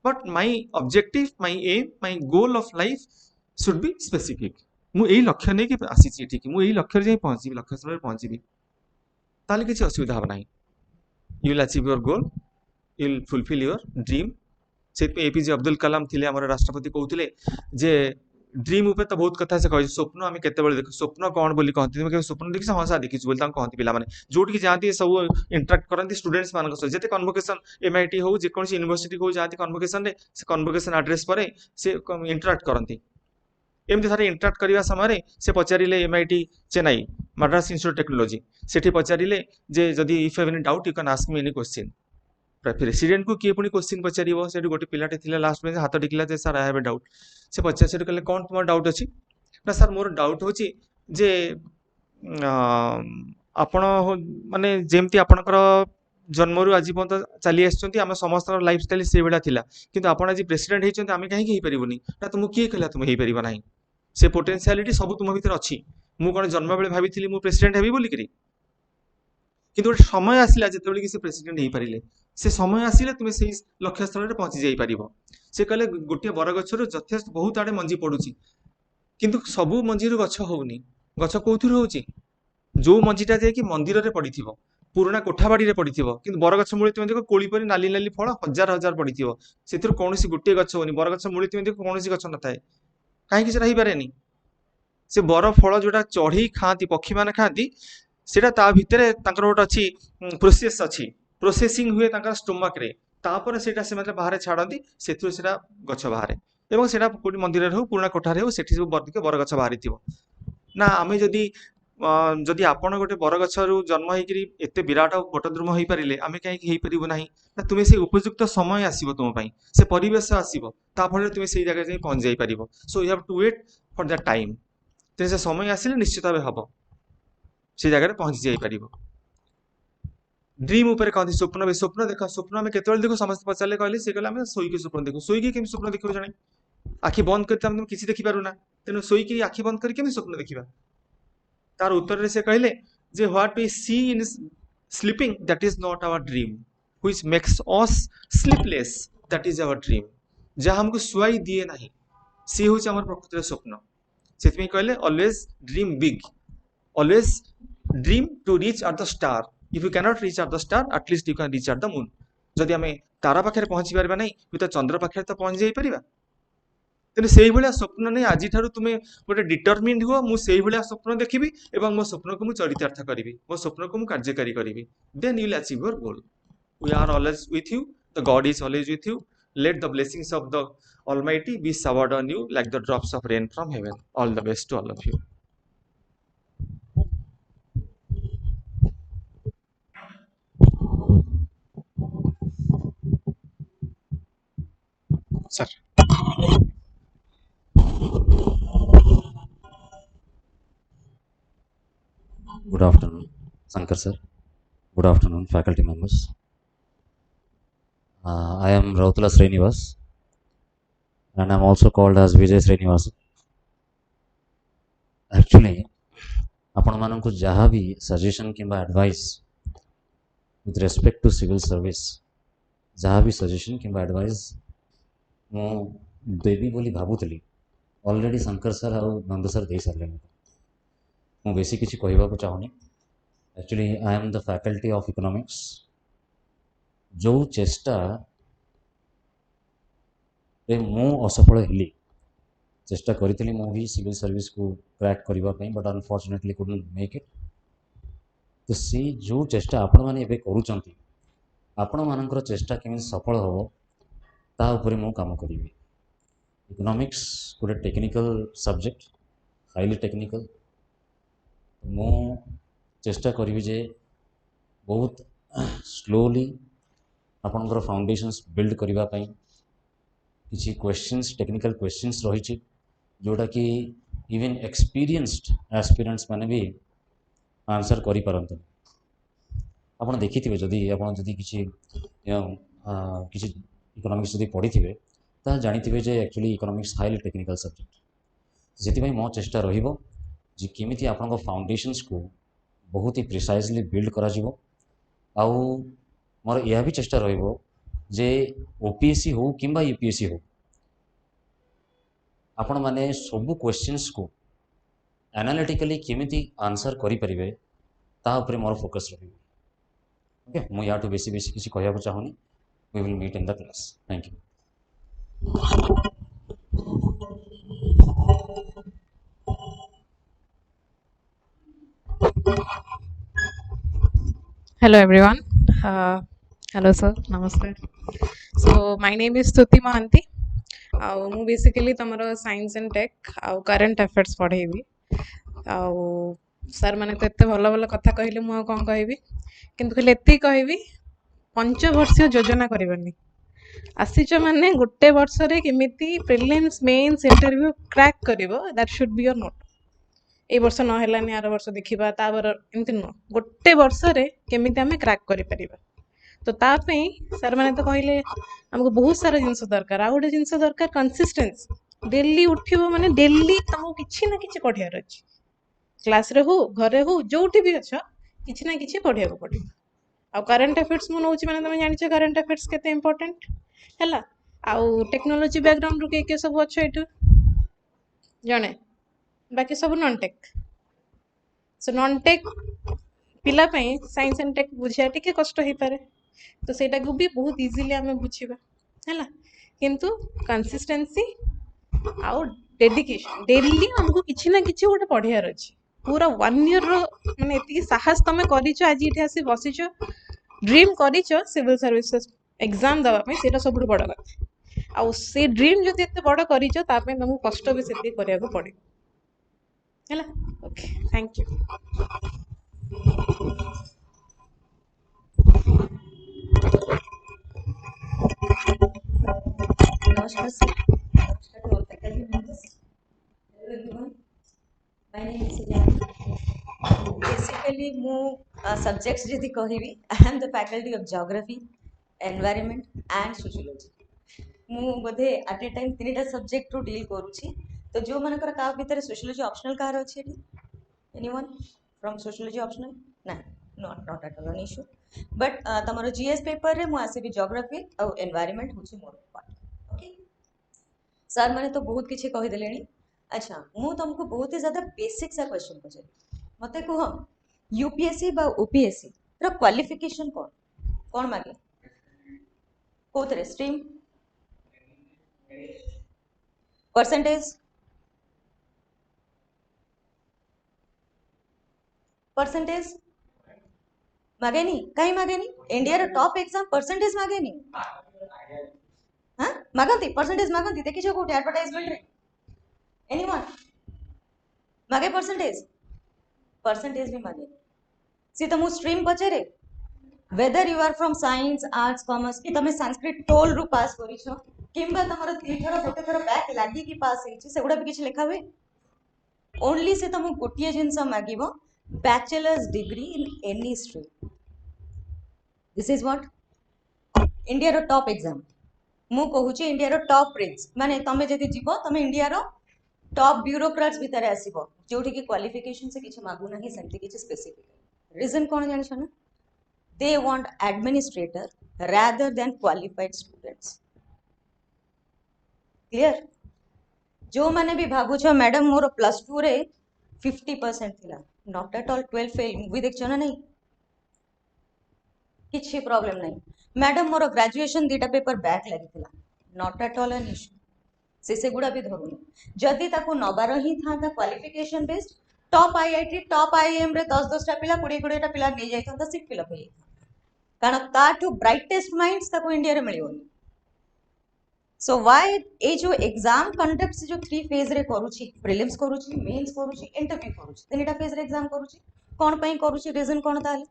but my objective my aim my goal of life should be specific मु एई लक्ष्य नै कि आसी छी ठीक मु एई लक्ष्य रे पहुंची लक्ष्य समय पहुंचीबी ताले किछि असुविधा हो नै you will achieve your goal you will fulfil your dream से एपीजे अब्दुल कलाम थिले हमर राष्ट्रपति कहउथिले जे ड्रीम ऊपर तो बहुत कथा से कहि स्वप्न आमे केतेबेले देखु स्वप्न कोन बोली कहंती तुमे के स्वप्न देखि हां सा देखि बोली तां कहंती पिला माने जोठी जाती सब इंटरेक्ट करंती स्टूडेंट्स मान सहित जेते कन्वोकेशन एमआईटी हो जे कोन यूनिवर्सिटी हो जाती कन्वोकेशन रे से कन्वोकेशन एड्रेस परे से इंटरेक्ट करंती एमती थारे इंटरेक्ट करबा समय से पचारिले MIT Chennai Madras institute technology सेठी पचारिले जे जदी if have any doubt you can ask me any question president को किए पुणी क्वेश्चन पचारिबो सेठी गोटे पिलाटे थिला लास्ट में हाथ टिकला जे sir I have a doubt से पचार से कहले कोन तुम डाउट अछि ना सर मोर डाउट होची जे आपण माने जेमती आपणकर जन्मरु आज पर्यंत चली आछंती आम समस्त लाइफ स्टाइल से बेला थिला किंतु आपण आज प्रेसिडेंट हेचंती आमे काहे हेई परिबोनी ना तुम किए कहला तुम हेई परिबो नाही से पोटेंशियलिटी सब तुम भीतर अछि मु कोन जन्म बेले भाबिथिली मु प्रेसिडेंट हेबी बोली करी किंतु गोटे समय आसिला जेतेबेले कि से प्रेसिडेंट हेई परिले से समय आसिले तुम से लक्ष्य स्थल पहुंची जाई परिबो से कहले गोटे बरगछरु यथेष्ट बहुत आड़े मंजी पड़ुची किंतु सबु मंजीरु गछ होउनी गछ कोथुर होउची जो मंजीटा जे कि मंदिर रे पड़िथिबो पुराना कोठाबाड़ी रे पड़िथिबो किंतु बरगछ मूले तुम देखो कोली परी नाली नाली फळ हजार हजार पड़िथिबो सेतिर कोनोसी गोटे गछ होनी बरगछ मूले तुम देखो कोनोसी गछ नथाए काहे कि से रही पारेनी से बर फळ जोटा चढ़ी खाती पक्षी माने खाती सेटा ता भितरे तांकर गोटे अछि प्रोसेस अछि प्रोसेसिंग हुए तांकर स्टोमक रे तापर सेटा से मतलब बाहर छाड़ती सेथु सेटा गछ बाहर एवं सेटा कोटी मंदिर रे हो पुराना कोठारे हो सेठी सब बर्दिके बरगछ बाहरी थिबो ना आमे जदी जदि आपण गोटे बरगछरु जन्म हेकरी एते विराट बटद्रुम होई परिले आमे काहे हेई परिबो नाही ना तुमे से उपयुक्त समय आसीबो तुम पई से परिवेश आसीबो ता फळे तुमे सेई जगह जाई पहुंच जाई परिबो so you have to wait for the time ते से समय आसीले निश्चित भाबे हबो से जगह रे पहुंच जाई परिबो ड्रीम ऊपर कहती स्वप्न देख स्वप्न आम केतबेले देखो समस्त पचारे कहले से कहले आम शोईकी स्वप्न देखू शोईकी केमी स्वप्न देखो जणे आखि बंद करते हम किसी देखि पारुना तेनु शोईकी आखि बंद करी केमी स्वप्न देखिबा तार उत्तर रे से कहले जे what we see in sleeping that is not our dream which makes us sleepless that is our dream जहाँ हमको सुआई दिए नहीं सी होची हमर प्रकृतिर स्वप्न सेतमी कहले always dream big always dream to reach at the star if you cannot reach at the star at least you can reach at the moon जदि आमे तारा पाखरे पहुंची परबा नै हुई तो चंद्र पाखरे तो पहुंच जाई परिबा तेने सेही भलिया स्वप्न नै आजि ठारू तुमे गोटे डिटरमिन्ड हो मु सेही भलिया स्वप्न देखिबी एवं मो स्वप्न को मु चरितार्थ करिवि मो स्वप्न को मु कार्यकारी करिवि then you will achieve your goal we are always with you the god is always with you let the blessings of the almighty be showered on you like the drops of rain from heaven all the best to all of you sir Good afternoon, Shankar sir. Good afternoon, faculty members. I am Rautula Srinivas, and I am also called as Vijay Srinivas. Actually, आपण मानक जहाँ भी सजेशन किंबा advice with respect to civil service जहाँ भी सजेशन किंबा एडवाइस मु देवी बोली भावुली ऑलरेडी शंकर सर और नंद सर दे सारे मु बेसी किसी कहवा चाहूनी actually I am the faculty of economics जो चेष्टा रे मु असफल हेली चेष्टा करी मु भी सिविल सर्विस को क्रैक करने but unfortunately couldn't make it तो सी जो चेष्टा आपण मैंने एबे करूचंती आपण मानकर चेष्टा केमी सफल हो ता उपरे मु काम करी इकोनॉमिक्स गोटे टेक्निकल सब्जेक्ट हाईली टेक्निकल मु चेष्टा करी जे बहुत स्लोली आपणकर फाउंडेशंस बिल्ड करने किसी क्वेश्चंस टेक्निकल क्वेश्चंस रही जोटा कि इवन एक्सपीरियंस्ड एस्पिरेंट्स माने भी आंसर करि परंतु आपण देखिथिबे जदी आपण जदी किसी किसी इकोनॉमिक्स जदी पढ़िथिबे ता जानिथिबे जे actually economics highly technical subject जेति मो चेष्टा रहिबो जे केमिति आपणको फाउंडेशंस को बहुत ही प्रिसाइजली बिल्ड करा जिवो आउ मोर यह भी चेष्टा रहिबो जे ओपीएससी हो किंबा यूपीएससी हो आपण माने सब क्वेश्चंस को एनालिटिकली केमिति आंसर करि परिबे ता ऊपर मोर फोकस रहिबो ओके मु या टू बेसी बेसी किसी कहया चाहूनी we will meet in the class thank you Hello everyone. Hello sir. Namaskar. So my name is Stuti Mahanti. ମୁଁ ବେସିକାଲି ତମର ସାଇନ୍ସ ଆଣ୍ଡ ଟେକ୍ ଆଉ କରେଣ୍ଟ ଆଫେୟାର୍ସ ପଢ଼େଇବି। ଆଉ ସାର୍ ମାନେ ତ ଏତେ ଭଲ ଭଲ କଥା କହିଲେ, ମୁଁ ଆଉ କ'ଣ କହିବି, କିନ୍ତୁ ଖାଲି ଏତିକି କହିବି, ପଞ୍ଚବର୍ଷୀୟ ଯୋଜନା କରିବନି। ଆସିଛ ମାନେ ଗୋଟେ ବର୍ଷରେ କେମିତି ପ୍ରିଲିମ୍ସ ମେନ୍ସ ଇଣ୍ଟରଭ୍ୟୁ କ୍ରାକ୍ କରିବ, that should be your motto. ଏଇ ବର୍ଷ ନ ହେଲାନି ଆର ବର୍ଷ ଦେଖିବା, ତାପରେ ଏମିତି ନୁହଁ, ଗୋଟେ ବର୍ଷରେ କେମିତି ଆମେ କ୍ରାକ୍ କରିପାରିବା। ତ ତା ପାଇଁ ସାର୍ ମାନେ ତ କହିଲେ ଆମକୁ ବହୁତ ସାରା ଜିନିଷ ଦରକାର। ଆଉ ଗୋଟେ ଜିନିଷ ଦରକାର, କନସିଷ୍ଟେନ୍ସି। ଡେଲି ଉଠିବ ମାନେ ଡେଲି ତମକୁ କିଛି ନା କିଛି ପଢ଼ିବାର ଅଛି। କ୍ଲାସରେ ହଉ, ଘରେ ହଉ, ଯୋଉଠି ବି ଅଛ, କିଛି ନା କିଛି ପଢ଼ିବାକୁ ପଡ଼ିବ। ଆଉ କରେଣ୍ଟ ଆଫେୟାର୍ସ ମୁଁ ନେଉଛି ମାନେ ତମେ ଜାଣିଛ କରେଣ୍ଟ ଆଫେୟାର୍ସ କେତେ ଇମ୍ପୋର୍ଟାଣ୍ଟ ହେଲା। ଆଉ ଟେକ୍ନୋଲୋଜି ବ୍ୟାକଗ୍ରାଉଣ୍ଡରୁ କିଏ କିଏ ସବୁ ଅଛ ଏଇଠୁ? ଜଣେ, ବାକି ସବୁ non tech. So non tech ପିଲା ପାଇଁ ସାଇନ୍ସ ଆଣ୍ଡ ଟେକ୍ ବୁଝିବା ଟିକେ କଷ୍ଟ ହେଇପାରେ, ତ ସେଇଟାକୁ ବି ବହୁତ ଇଜିଲି ଆମେ ବୁଝିବା ହେଲା। କିନ୍ତୁ କନସିଷ୍ଟେନ୍ସି ଆଉ ଡେଡିକେସନ୍, ଡେଲି ଆମକୁ କିଛି ନା କିଛି ଗୋଟେ ପଢ଼ିବାର ଅଛି। ପୁରା 1 ଇୟର୍ର ମାନେ ଏତିକି ସାହସ ତମେ କରିଛ, ଆଜି ଏଠି ଆସି ବସିଛ, ଡ୍ରିମ୍ କରିଛ ସିଭିଲ୍ ସର୍ଭିସେସ୍ ଏକ୍ଜାମ୍ ଦେବା ପାଇଁ, ସେଇଟା ସବୁଠୁ ବଡ଼ କଥା। ଆଉ ସେ ଡ୍ରିମ୍ ଯଦି ଏତେ ବଡ଼ କରିଛ, ତା ପାଇଁ ତମକୁ କଷ୍ଟ ବି ସେତିକି କରିବାକୁ ପଡ଼ିବ ହେଲା। Okay, thank you. Namaskar sir. Namaskar to all faculty members. Hello everyone. My name is Sujata. Basically, ମୁଁ subjects ଯଦି କହିବି, I am the faculty of geography, environment and sociology. ମୁଁ ବୋଧେ at a time 3ଟା ସବଜେକ୍ଟରୁ ଡିଲ୍ କରୁଛି। ତ ଯେଉଁମାନଙ୍କର କାହା ଭିତରେ sociology optional କାହାର ଅଛି ଏଠି? Anyone from sociology optional? ନା, not at all an issue. But ତମର GS ପେପରରେ ମୁଁ ଆସିବି geography ଆଉ environment ହେଉଛି ମୋର part. Okay? ସାର୍ ମାନେ ତ ବହୁତ କିଛି କହିଦେଲେଣି। ଆଚ୍ଛା, ମୁଁ ତମକୁ ବହୁତ ହି ज़्यादा ବେସିକ୍ सा କ୍ୱେଶ୍ଚନ୍ ପଚାରିବି। ମୋତେ କୁହ, यूपीएससी ବା ओपीएससी ର କ୍ୱାଲିଫିକେସନ୍ କ'ଣ? କ'ଣ ମାଗେ? କୋଉଥିରେ? ଷ୍ଟ୍ରିମ୍? परसेंटेज? परसेंटेज मागेनी? कहीं मागेनी? इंडिया रो टॉप एग्जाम परसेंटेज मागेनी? हाँ मागंती? परसेंटेज मागंती? देखी जो कोटे एडवर्टाइजमेंट रे? एनीवन मागे परसेंटेज? परसेंटेज भी मागे। सी तमु स्ट्रीम पचारे, whether you are from science, arts, commerce, कि तमे संस्कृत टोल रु पास करिछो किंबा तमरो 3 थर गोटे थर बैक लागी कि पास हेछि, सेगुडा भी किछ लेखा हुए? ओनली से तमु गोटिए जिंस मागिबो, bachelors degree in any stream. This is what India रो टॉप एग्जाम। मु कहूची इंडिया रो टॉप रेंज, माने तमे जदि जीवो तमे इंडिया रो टॉप ब्यूरोक्रेट्स भीतर आसीबो, जोठी कि क्वालिफिकेशन से किछ मागु नाही, सेंति किछ स्पेसिफिक। रीजन कोन जानि छन? They want administrator rather than qualified students. Clear? जो माने भी भाबु छ मैडम मोर +2 रे 50% थिला, not at all 12 fail, movie देख छ ना नहीं, किछि प्रॉब्लम नहीं। मैडम मोर ग्रेजुएशन 2टा पेपर बैक लागि थिला, not at all an issue, से गुड़ा भी धरुनी। जदि ताको नबार ही था qualification based, top IIT top IIM रे 10-10टा पिला 20-20टा पिला नहीं जाइथांता, सीट फिल अप हे कारण ताठू ब्राइटेस्ट माइंड्स ताको इंडिया रे मिलियोनी। सो व्हाई ए जो एग्जाम कंडक्ट से जो 3 फेज रे करूची, प्रीलिम्स करूची, मेंस करूची, इंटरव्यू करूची, 3टा फेज रे एग्जाम करूची, कोन पई करूची? रीजन कोन ताले?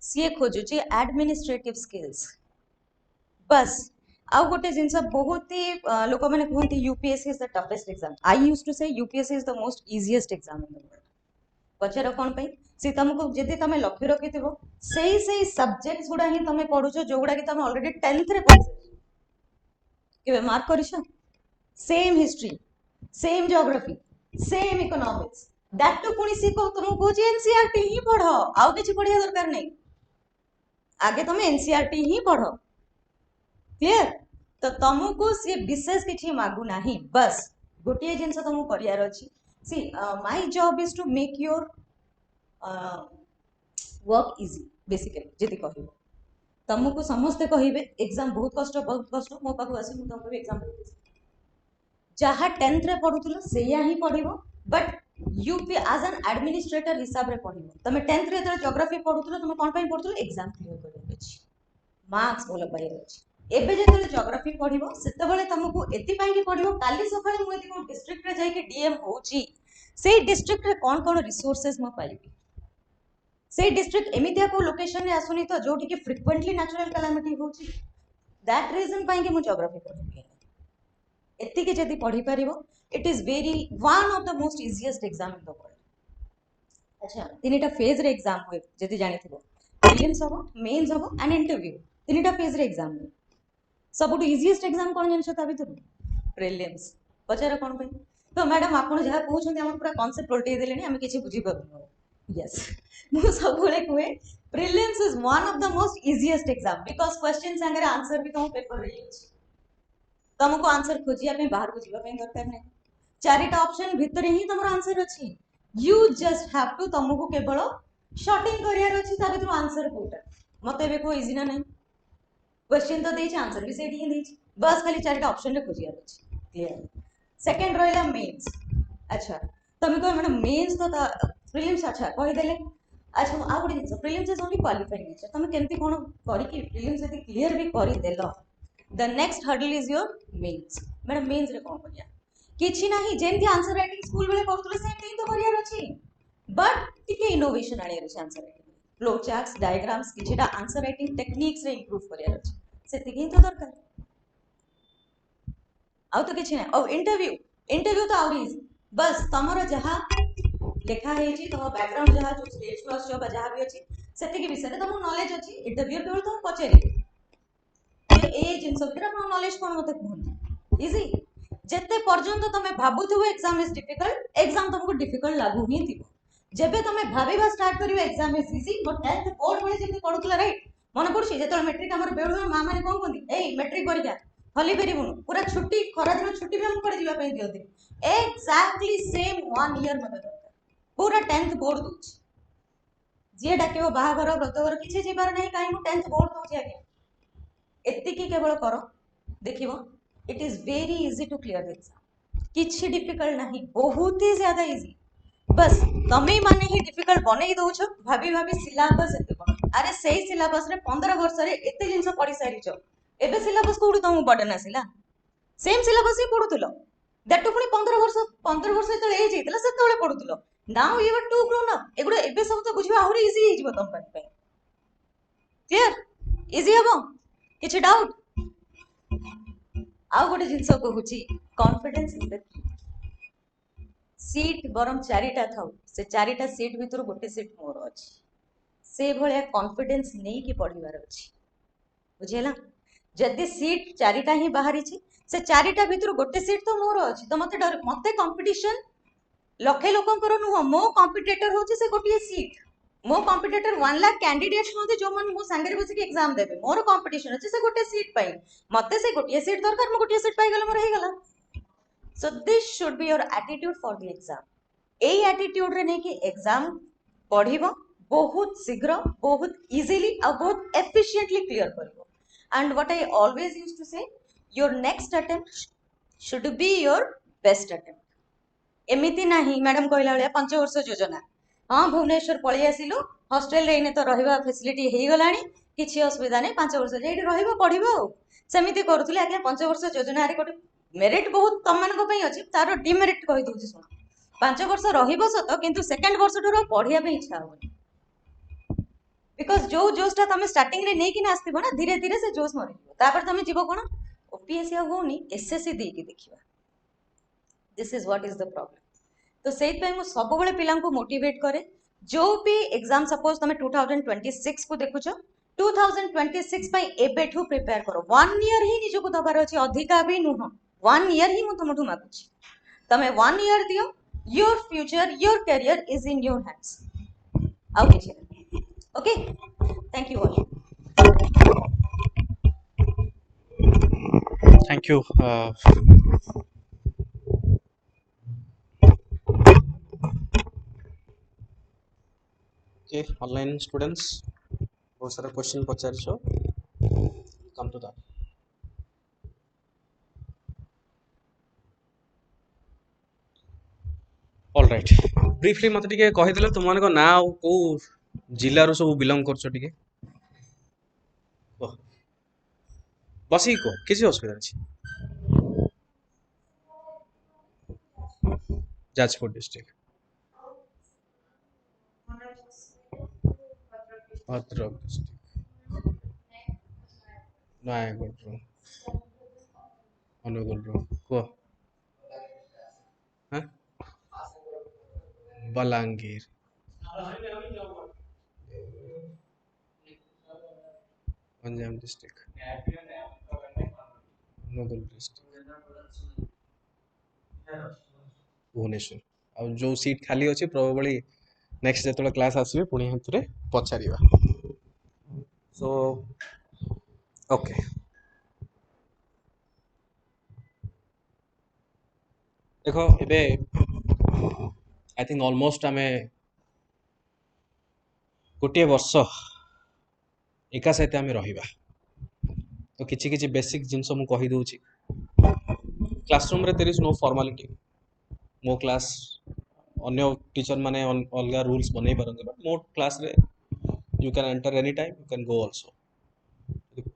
सीए खोजुची एडमिनिस्ट्रेटिव स्किल्स बस। आउ गोटे जिनस बहुत ही लोक मैंने कहते UPSC is the toughest exam. I used to say UPSC is the most easiest exam in the world. पचार कौन पे? सी तुमको जदि तुम लक्ष्य रखिथिबो सेही सब्जेक्ट्स गुडा ही तुम पढुछो जो गुडा कि तुम ऑलरेडी 10th रे पढिछो, केबे मार्क करिछो? Same history, same geography, same economics, that too पुनी सी को तुमको कहूची एनसीईआरटी ही पढो, आउ किछि पढिया दरकार नहीं, आगे तुम एनसीईआरटी ही पढो। क्लियर? तो तुमको सी विशेष किछि मागु नाही, बस गोटे जिनस तुमको करियार अछि। See my job is to make your work easy. Basically जदि कहबो तुमको समस्त कहिबे एग्जाम बहुत कष्ट, मो पाखु आसी मु तुमको एग्जाम देबे, जहा 10th रे पढुथुलो सेया ही पढिबो, but UP as an administrator हिसाब रे पढ़िबो तमे 10th रे ज्योग्राफी पढुतलो तमे कोन पई पढुतलो एग्जाम क्लियर करबे अछि मार्क्स बोल पाई अछि एबे जेतले ज्योग्राफी पढिबो सेतेबेले तुमको एति पई कि पढिबो काली सकाळे मु एति को डिस्ट्रिक्ट रे जाई कि डीएम होची से डिस्ट्रिक्ट रे कोन रिसोर्सेस म पाइबी से डिस्ट्रिक्ट एमितिया को लोकेशन रे आसुनी तो जोठी कि फ्रीक्वेंटली नेचुरल कैलामिटी होची दैट रीजन पई कि मु ज्योग्राफी पढिबी एति कि जदी पढी परिबो it is very one of the most easiest exam in the world अच्छा तीनटा फेज रे एग्जाम होय जदी जानिथिबो प्रीलिम्स हबो मेंस हबो एंड इंटरव्यू तीनटा फेज रे एग्जाम होय सबुटु इजीएस्ट एग्जाम कोन जानछो ता भितर प्रीलिम्स पचार कोन पे तो मैडम आपण जहा कहउछन्ती हम पूरा कांसेप्ट उल्टै देलेनी हम किछि बुझी पाबो यस मु सब बोले कुए prelims is one of the most easiest exam because question संगे आंसर भी तो पेपर रे अछि तुमको आंसर खोजिया पे बाहर को जीवा पे दरकार नै चारिटा ऑप्शन भितर ही तुमर आंसर अछि यू जस्ट हैव टू तुमको केवल शॉर्टिंग करियर अछि ता भितर आंसर कोटा मते बे को इजी ना नै क्वेश्चन तो देछि आंसर भी सेठी ही देछि बस खाली चारिटा ऑप्शन रे खोजिया अछि क्लियर सेकंड रहला मेंस अच्छा तुम को मैडम मेंस तो प्रीलिम्स अच्छा कहि देले अच्छा आ गुडी prelims is only qualifying nature तुम केमती कोन करि कि प्रीलिम्स यदि क्लियर भी करि देलो the next hurdle is your mains madam mains रे कोन करिया किछि नाही जेमती आंसर राइटिंग स्कूल बेले करथुले सेमती तो करियर अछि बट टिके इनोवेशन आनियर अछि answer writing flow charts diagrams किछिटा आंसर राइटिंग टेक्निक्स रे इंप्रूव करियर अछि सेति ही तो दरकार आउ तो किछि नै और इंटरव्यू तो आउरी इजी बस तमरो जहा लेखा हेछि तो बैकग्राउंड जहा जो स्टेज क्लास जो जहा भी अछि सेति के विषय रे तुम नॉलेज अछि इंटरव्यू केवल तुम पचेरी ए जिनस भितर अपन नॉलेज कोन मते कहन इजी जेते पर्यंत तमे भाबुथुबो एग्जाम इज डिफिकल्ट एग्जाम तुमको डिफिकल्ट लागू ही थिबो जेबे तमे भाबीबा स्टार्ट करियो exam is easy but 10th board बेले जेते पढुतला राइट मन पडुछि जेते मैट्रिक हमर बेळु मा माने कोन कोंदी ए मैट्रिक परीक्षा हली फेरिबुनु पूरा छुट्टी खरा दिन छुट्टी भी हम पड़ जीवा पे दियोते एग्जैक्टली सेम 1 ईयर मते दरकार पूरा 10th बोर्ड दोछि जे डाकेबो बाहागर व्रतवर किछि जीवार नै काई मु 10th बोर्ड दोछि आगे एतिकी केवल करो देखिबो it is very easy to clear the exam किछि डिफिकल्ट नहीं बहुत ही ज्यादा इजी बस तमे माने ही डिफिकल्ट बनै दोछ भाबी भाबी सिलेबस एते बन अरे सेही सिलेबस रे 15 वर्ष रे एते जिंस पढी सारिचो एबे सिलेबस कोडु तुम बर्डन आसिला सेम सिलेबस ही पढुतलो दैट टू पुनी 15 वर्ष तले ए जेतला सेतले पढुतलो now you are too grown up एगुडा एबे सब तो बुझिबा आहुरी इजी हे जिवो तुम पे क्लियर इजी हबो किछि डाउट आउ गोटे जिनस कहूची कॉन्फिडेंस इज द की सीट बरम चारिटा थाउ से चारिटा सीट भितर गोटे सीट मोर अछि से भलिया कॉन्फिडेंस नहीं कि पढिबार अछि बुझियला जदी सीट चारिटा ही बाहरी छी से चारिटा भितर गोटे सीट तो मोर अछि तो मते डर मते कंपटीशन लखे लोकंकर नुह मो कंपिटिटर होची से गोटे सीट मो कंपिटिटर 1 लाख कैंडिडेट्स होते जो मन मो संगे बसी के एग्जाम देबे मोर कंपटीशन अछि से गोटे सीट पाई मते से गोटे सीट दरकार मो गोटे सीट पाई गेल मोर हे गेला so this should be your attitude for the exam A attitude रे नै कि एग्जाम पढिबो बहुत शीघ्र बहुत इजीली और बहुत एफिशिएंटली क्लियर करिवो and what I always used to say your next attempt should be your best attempt एमिति नाही मैडम कहला वाला 5 वर्ष योजना हाँ भुवनेश्वर पळि आसिलु हॉस्टल रे इने तो रहिबा फैसिलिटी हेई गलानी किछि असुविधा नै 5 वर्ष जेठी रहिबो पढिबो सेमिति करूथले आके 5 वर्ष योजना रे कोटे मेरिट बहुत तम मानक पई अछि तारो डिमेरिट कहि दोछि सुन 5 वर्ष रहिबो सत किंतु सेकंड वर्ष ठरो पढिया पे इच्छा होनी बिकॉज़ जो जोस्टा तमे स्टार्टिंग रे नै कि ना आस्तिबो ना धीरे धीरे से जोश मरि जिवो तापर तमे जीवो कोन ओपीएससी होनी एसएससी दे कि देखिबा this is what is the problem तो सेट पे मु सब बेले पिला को मोटिवेट करे जो भी एग्जाम सपोज तमे 2026 को देखुछो 2026 पई एबेठू प्रिपेयर करो 1 ईयर ही निजो को दबार अछि अधिका भी नुह 1 ईयर ही मु तुमठू मागुछि तमे 1 ईयर दियो your future your career is in your hands आउ किछि okay thank you all thank you okay online students बहुत सारा क्वेश्चन पचारछो come to that alright briefly मते टिके कहिदेले तुम मानको ना आ को जिल्ला रो सब बिलोंग करछो टिके बसी को किसी असुविधा अछि जाजपुर डिस्ट्रिक्ट भद्रक डिस्ट्रिक्ट नयागढ़ रो अनुगुल रो को हां बलांगीर गंजाम डिस्ट्रिक्ट अनुगुल डिस्ट्रिक्ट भुवनेश्वर आ जो सीट खाली अछि प्रोबेबली नेक्स्ट जेतोले क्लास आसीबे पुणी हेतुरे पछारिबा सो ओके देखो एबे आई थिंक ऑलमोस्ट आमे गोटे वर्ष एका सहित आमे रहिबा तो किछि किछि बेसिक जिंस मु कहि दउछि क्लासरूम रे देयर इज नो फॉर्मालिटी मो क्लास अन्य टीचर माने अलगा रूल्स बनै परंगे बट मो क्लास रे you can enter any time you can go also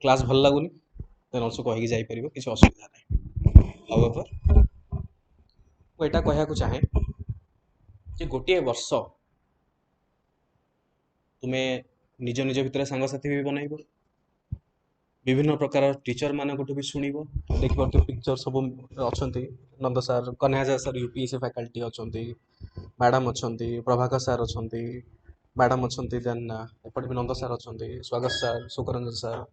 class भल लागुनी देन आल्सो कहि जाई परिबो किछि असुविधा नै हाउएवर मु एटा कहया को चाहे जे गोटे वर्ष तुमे निज निज भितर सांग साथी भी बनाइबो विभिन्न प्रकार टीचर मानकठू भी शुणिबो देखिबो तो पिक्चर सब अछंती Nand sir Kanhaiya sir UPSC faculty अछंती मैडम अछंती प्रभाकर सर अछंती मैडम अछंती देन एपट भी नंद सर अछंती Swagat sir Sukaranjan sir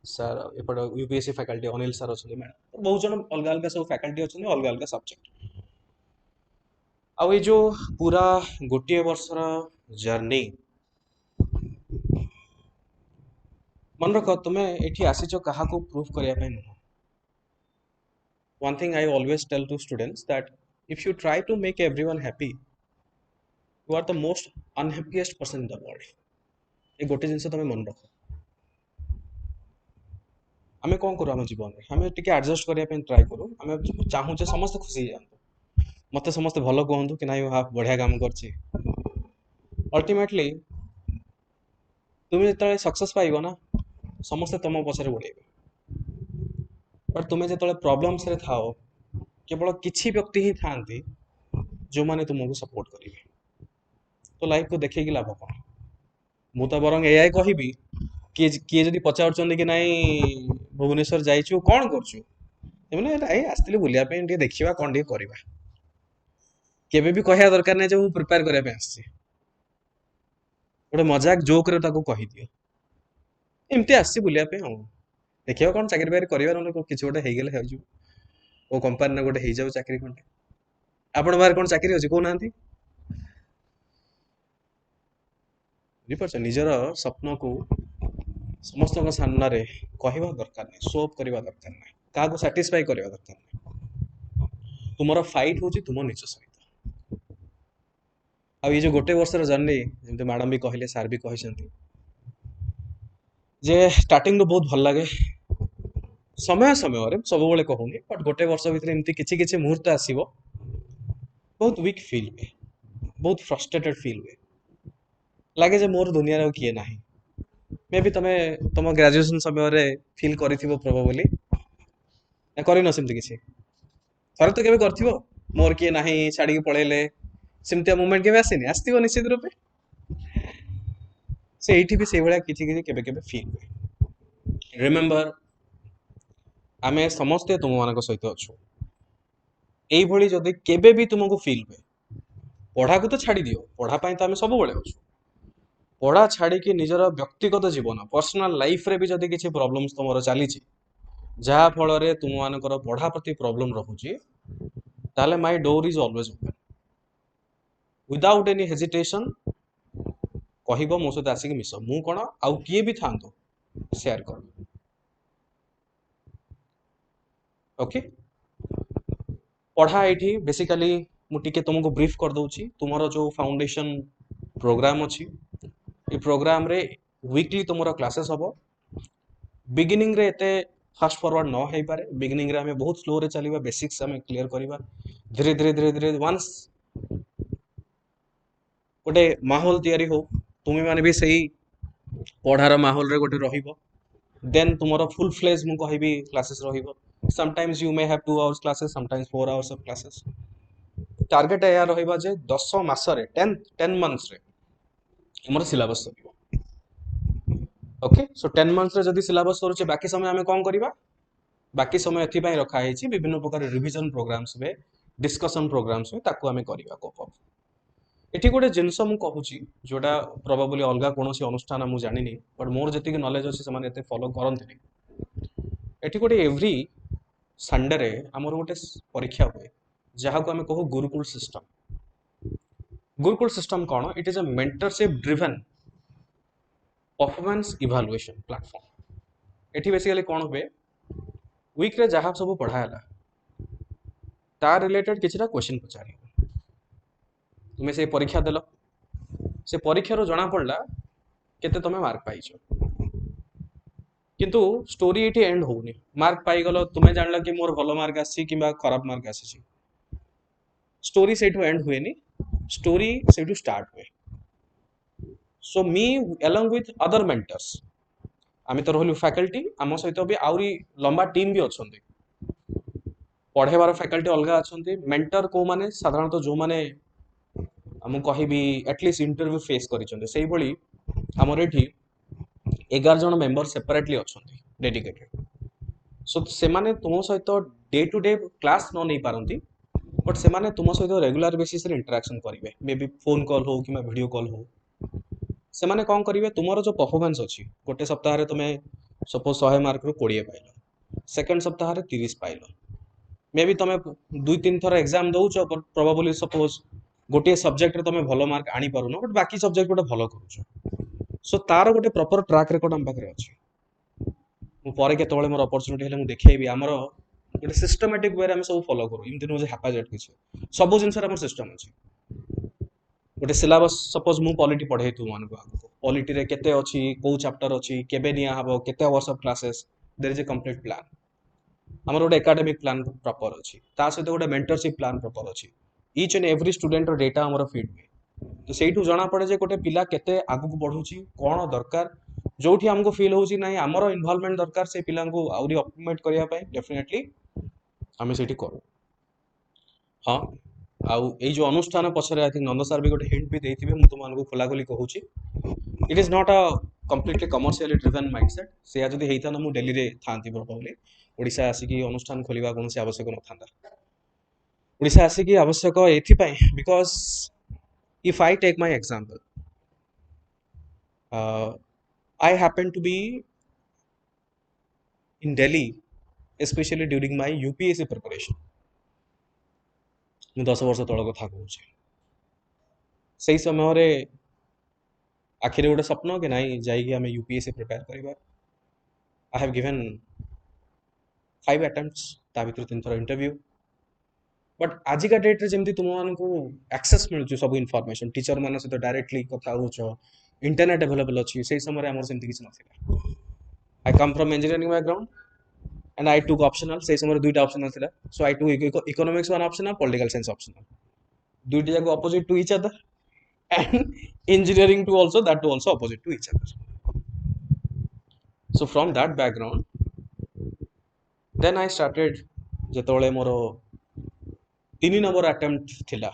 sir एपट यूपीएससी फैकल्टी अनिल सर अछंती मैडम बहुत जन अलग अलग सब फैकल्टी अछंती अलग अलग सब्जेक्ट आ ये जो पूरा गोटे वर्षर जर्नी मन रख तुम्हें ये आसीच क्या प्रूफ करने नुह one thing I always tell to students that if you try to make everyone happy you are the most unhappiest person in the world ये गोटे जिनस तुम मन रख आम कौन करूँ आम जीवन में आम टे आडजस्ट करने ट्राए करूँ आम चाहूचे समस्त खुशी जातु मत समस्त भल कहतु कि ना हाँ बढ़िया काम कर अल्टीमेटली तुम्हें जो सक्सेस पाइब ना समस्ते तुम पछरे गोड़े बट तुम्हें जो प्रॉब्लम्स रे थाओ केवल किछि व्यक्ति ही थांती जो माने तुमको सपोर्ट करेंगे तो लाइफ को देखिए लाभ कौन मु तो बरंग एआई कहबी किए जदि पचार कि नाई भुवनेश्वर जाइछु कौन करछु मैंने आसती बुलिया देखा कौन टे करवा केबे भी कहया दरकार नहीं जो प्रिपेयर करने आसी गोटे मजाक जोक रे ताको कहि दियो एमती आसी बुलिया हाँ देखिए कौन चाकरी बाकरी करवा ना किसी गोटे हो गले ओ कंपानी गोटे हो जाऊ चाकरी खंडे आपण बाहर कौन चाकरी अच्छी कहना बुझीपार निजर स्वप्न को समस्त सामने कहवा दरकार नहीं शो अप करवा दरकार नहीं क्या साटिस्फाई करवा दरकार नहीं तुम फाइट हूँ तुम निज सहित आ ये जो गोटे वर्षर जर्नी जमी मैडम भी कहले सार भी कहते जे स्टार्टिंग रो बहुत भल लगे समय समय सब बेले कहूनी बट गोटे वर्ष भीतर एमती किछि किछि मुहूर्त आसीबो बहुत वीक फील हुए बहुत फ्रस्ट्रेटेड फील हुए लगे जे मोर दुनिया रे किए नाही मे भी तमे तुम ग्रेजुएशन समय रे फील करिथिबो प्रोबेबली ना करिनो सेमती किछि थरे तो केबे करथिबो मोर किए नाही छाड़ी के पळेले सेमती मोमेंट केबे आसीनी आस्तिबो निश्चित रूपे से एठी भी से भलिया किछि किछि केबे केबे फील हुए रिमेंबर आमे समस्ते तुम मान सहित अच्छु यही जदि केबे भी तुमको फील हुए पढ़ा को तो छाड़ी दियो पढ़ापाई तो आम सब बड़े अच्छु पढ़ा छाड़ी की निजर व्यक्तिगत जीवन पर्सनल लाइफ रे भी जदि किसी प्रॉब्लम्स तुम चली जहाँ फल तुम मानकर पढ़ा प्रति प्रॉब्लम रखुची ताले my door is always open without any hesitation कहब मो सहित आसिक मिस मु कौन आउ किए भी था शेयर कर ओके पढ़ा ये बेसिकली मुझे तुमको ब्रीफ कर दूची तुमर जो फाउंडेशन प्रोग्राम अच्छी ये प्रोग्राम रे वीकली तुमर क्लासेस हम बिगिनिंग रे एते फास्ट फॉरवर्ड न हो पारे बिगिनिंग रे हमें बहुत स्लो रे चलवा बेसिक्स हमें क्लियर करवा धीरे धीरे धीरे धीरे वंस गोटे माहौल तैयारी हो तुम मैंने भी सही पढ़ार माहौल रे गोटे रहिबो देन तुमरो फुल फ्लेज मु कहबी क्लासेस रहिबो sometimes you may have 2 hours classes sometimes 4 hours of classes target या रहिबा जे 10 मासरे 10 मंथ्स रे हमर सिलेबस सरिबो ओके सो 10 मंथ्स रे जदी सिलेबस सरुचे बाकी समय हमें कोन करिबा बाकी समय एथि पई रखा हेछि विभिन्न प्रकार रिवीजन प्रोग्राम्स में डिस्कशन प्रोग्राम्स में ताकू हमें करिबा कोप एठी गोटे जिनस मु कहूची जोटा प्रोबेबली अलगा कोनोसी अनुष्ठान मु जानिनी बट मोर जति नॉलेज अछि समान एते फॉलो करंतनी एठी गोटे एवरी संडे रे हमर गोटे परीक्षा हुए जहाँ को हमें कहू गुरुकुल सिस्टम कौन it is a mentorship driven performance evaluation platform एठी बेसिकली कौन हुए वीक रे जहाँ सब पढ़ाला तार रिलेटेड किछटा क्वेश्चन पचारि तुम्हें से परीक्षा देल से परीक्षा रो जना पड़ला केते तमे मार्क पाइछो किंतु स्टोरी एठी एंड होउनी मार्क पाई गलो तुम्हें जानला कि मोर भलो मार्क आसी किबा खराब मार्क आसी स्टोरी सेठू एंड हुएनी स्टोरी सेठू स्टार्ट हुए सो मी along with other mentors आमे तो रहलु फैकल्टी आम सहित भी आउरी लंबा टीम भी अछंती पढ़ेबार फैकल्टी अलगा अछंती मेंटर को माने साधारणतः जो माने हम कहबी एटलीस्ट इंटरव्यू फेस करिसंते सेही भली हमर एठी 11 जन मेंबर सेपरेटली अछंती डेडिकेटेड सो से माने तुम सहित डे टू डे क्लास न नहीं पारंती बट से माने तुम सहित रेगुलर बेसिस रे इंटरेक्शन करिवे मे बी फोन कॉल हो कि वीडियो कॉल हो से माने कौन करिवे तुमरो जो परफॉर्मेंस अछि गोटे सप्ताह रे तुमे सपोज 100 मार्क रो 20 पाइलो सेकंड सप्ताह रे 30 पाइलो मे बी तुमे 2-3 थर एग्जाम दउछो प्रोबेबली सपोज गोटे सब्जेक्ट रे तुमे भलो मार्क आनी पारुनो बट बाकी सब्जेक्ट गोटे भलो करूछो सो तार गोटे प्रॉपर ट्रैक रिकॉर्ड हम पाखरे अछि मु परे केतबेले मोर अपॉर्चुनिटी हेले मु देखैबी हमरो गोटे सिस्टमैटिक वे रे हम सब फॉलो करू इमति नो जे हैपाजेट किछ सब जिंस रे हमर सिस्टम अछि गोटे सिलेबस सपोज मु पॉलिटी पढ़े तू मान को आगो पॉलिटी रे केते अछि को चैप्टर अछि केबे निया हबो केते hours of classes there is a complete plan हमर गोटे एकेडमिक प्लान प्रॉपर अछि ता सहित गोटे मेंटरशिप प्लान प्रॉपर अछि ईच एंड एवरी स्टूडेंट रो डेटा हमर फीड हुए तो सेठू जना पड़े जे गोटे पिला केते आगु को बढ़ुची कोन दरकार जोठी हमको फील होची नाही हमर इन्वॉल्वमेंट दरकार से पिला को आउरी ऑप्टिमेट करिया पय डेफिनेटली हमें सेठी करू हां आउ ए जो अनुष्ठान पछरे आई थिंक नंद सर भी गोटे हिंट भी देथिबे मु तुम मानको खोला खोली कहूची it is not a completely commercially driven mindset से या जदी हेता न मु दिल्ली रे थांती प्रोबेबली ओडिसा आसी की अनुष्ठान खोलिबा कोन से आवश्यक न थांदा ओडिसा आसी की आवश्यक एथि पय because if I take my example I happen to be in Delhi especially during my UPSC preparation मु 10 वर्ष तळ कथा कहूची सही समय रे आखिर गोटे स्वप्न कि नहीं जाइए हमें यूपीएससी प्रिपेयर करिबा आई हैव गिवन 5 अटेम्प्ट्स ता भीतर 3 थर इंटरव्यू बट आज का डेट रे जेमती तुम मान को एक्सेस मिलु सब इन्फॉर्मेशन टीचर मान से तो डायरेक्टली कथा होचो इंटरनेट अवेलेबल अछि सही समय रे हमर सेमती किछ नथिला I come from engineering background and I took optional से समय दुईटा ऑप्शनल थिला so I took economics one optional political science optional दुईटा जाको opposite to each other and engineering to also that to also opposite to each other so from that background then I started जेतोले मोरो 3 नंबर अटेम्प्ट थिला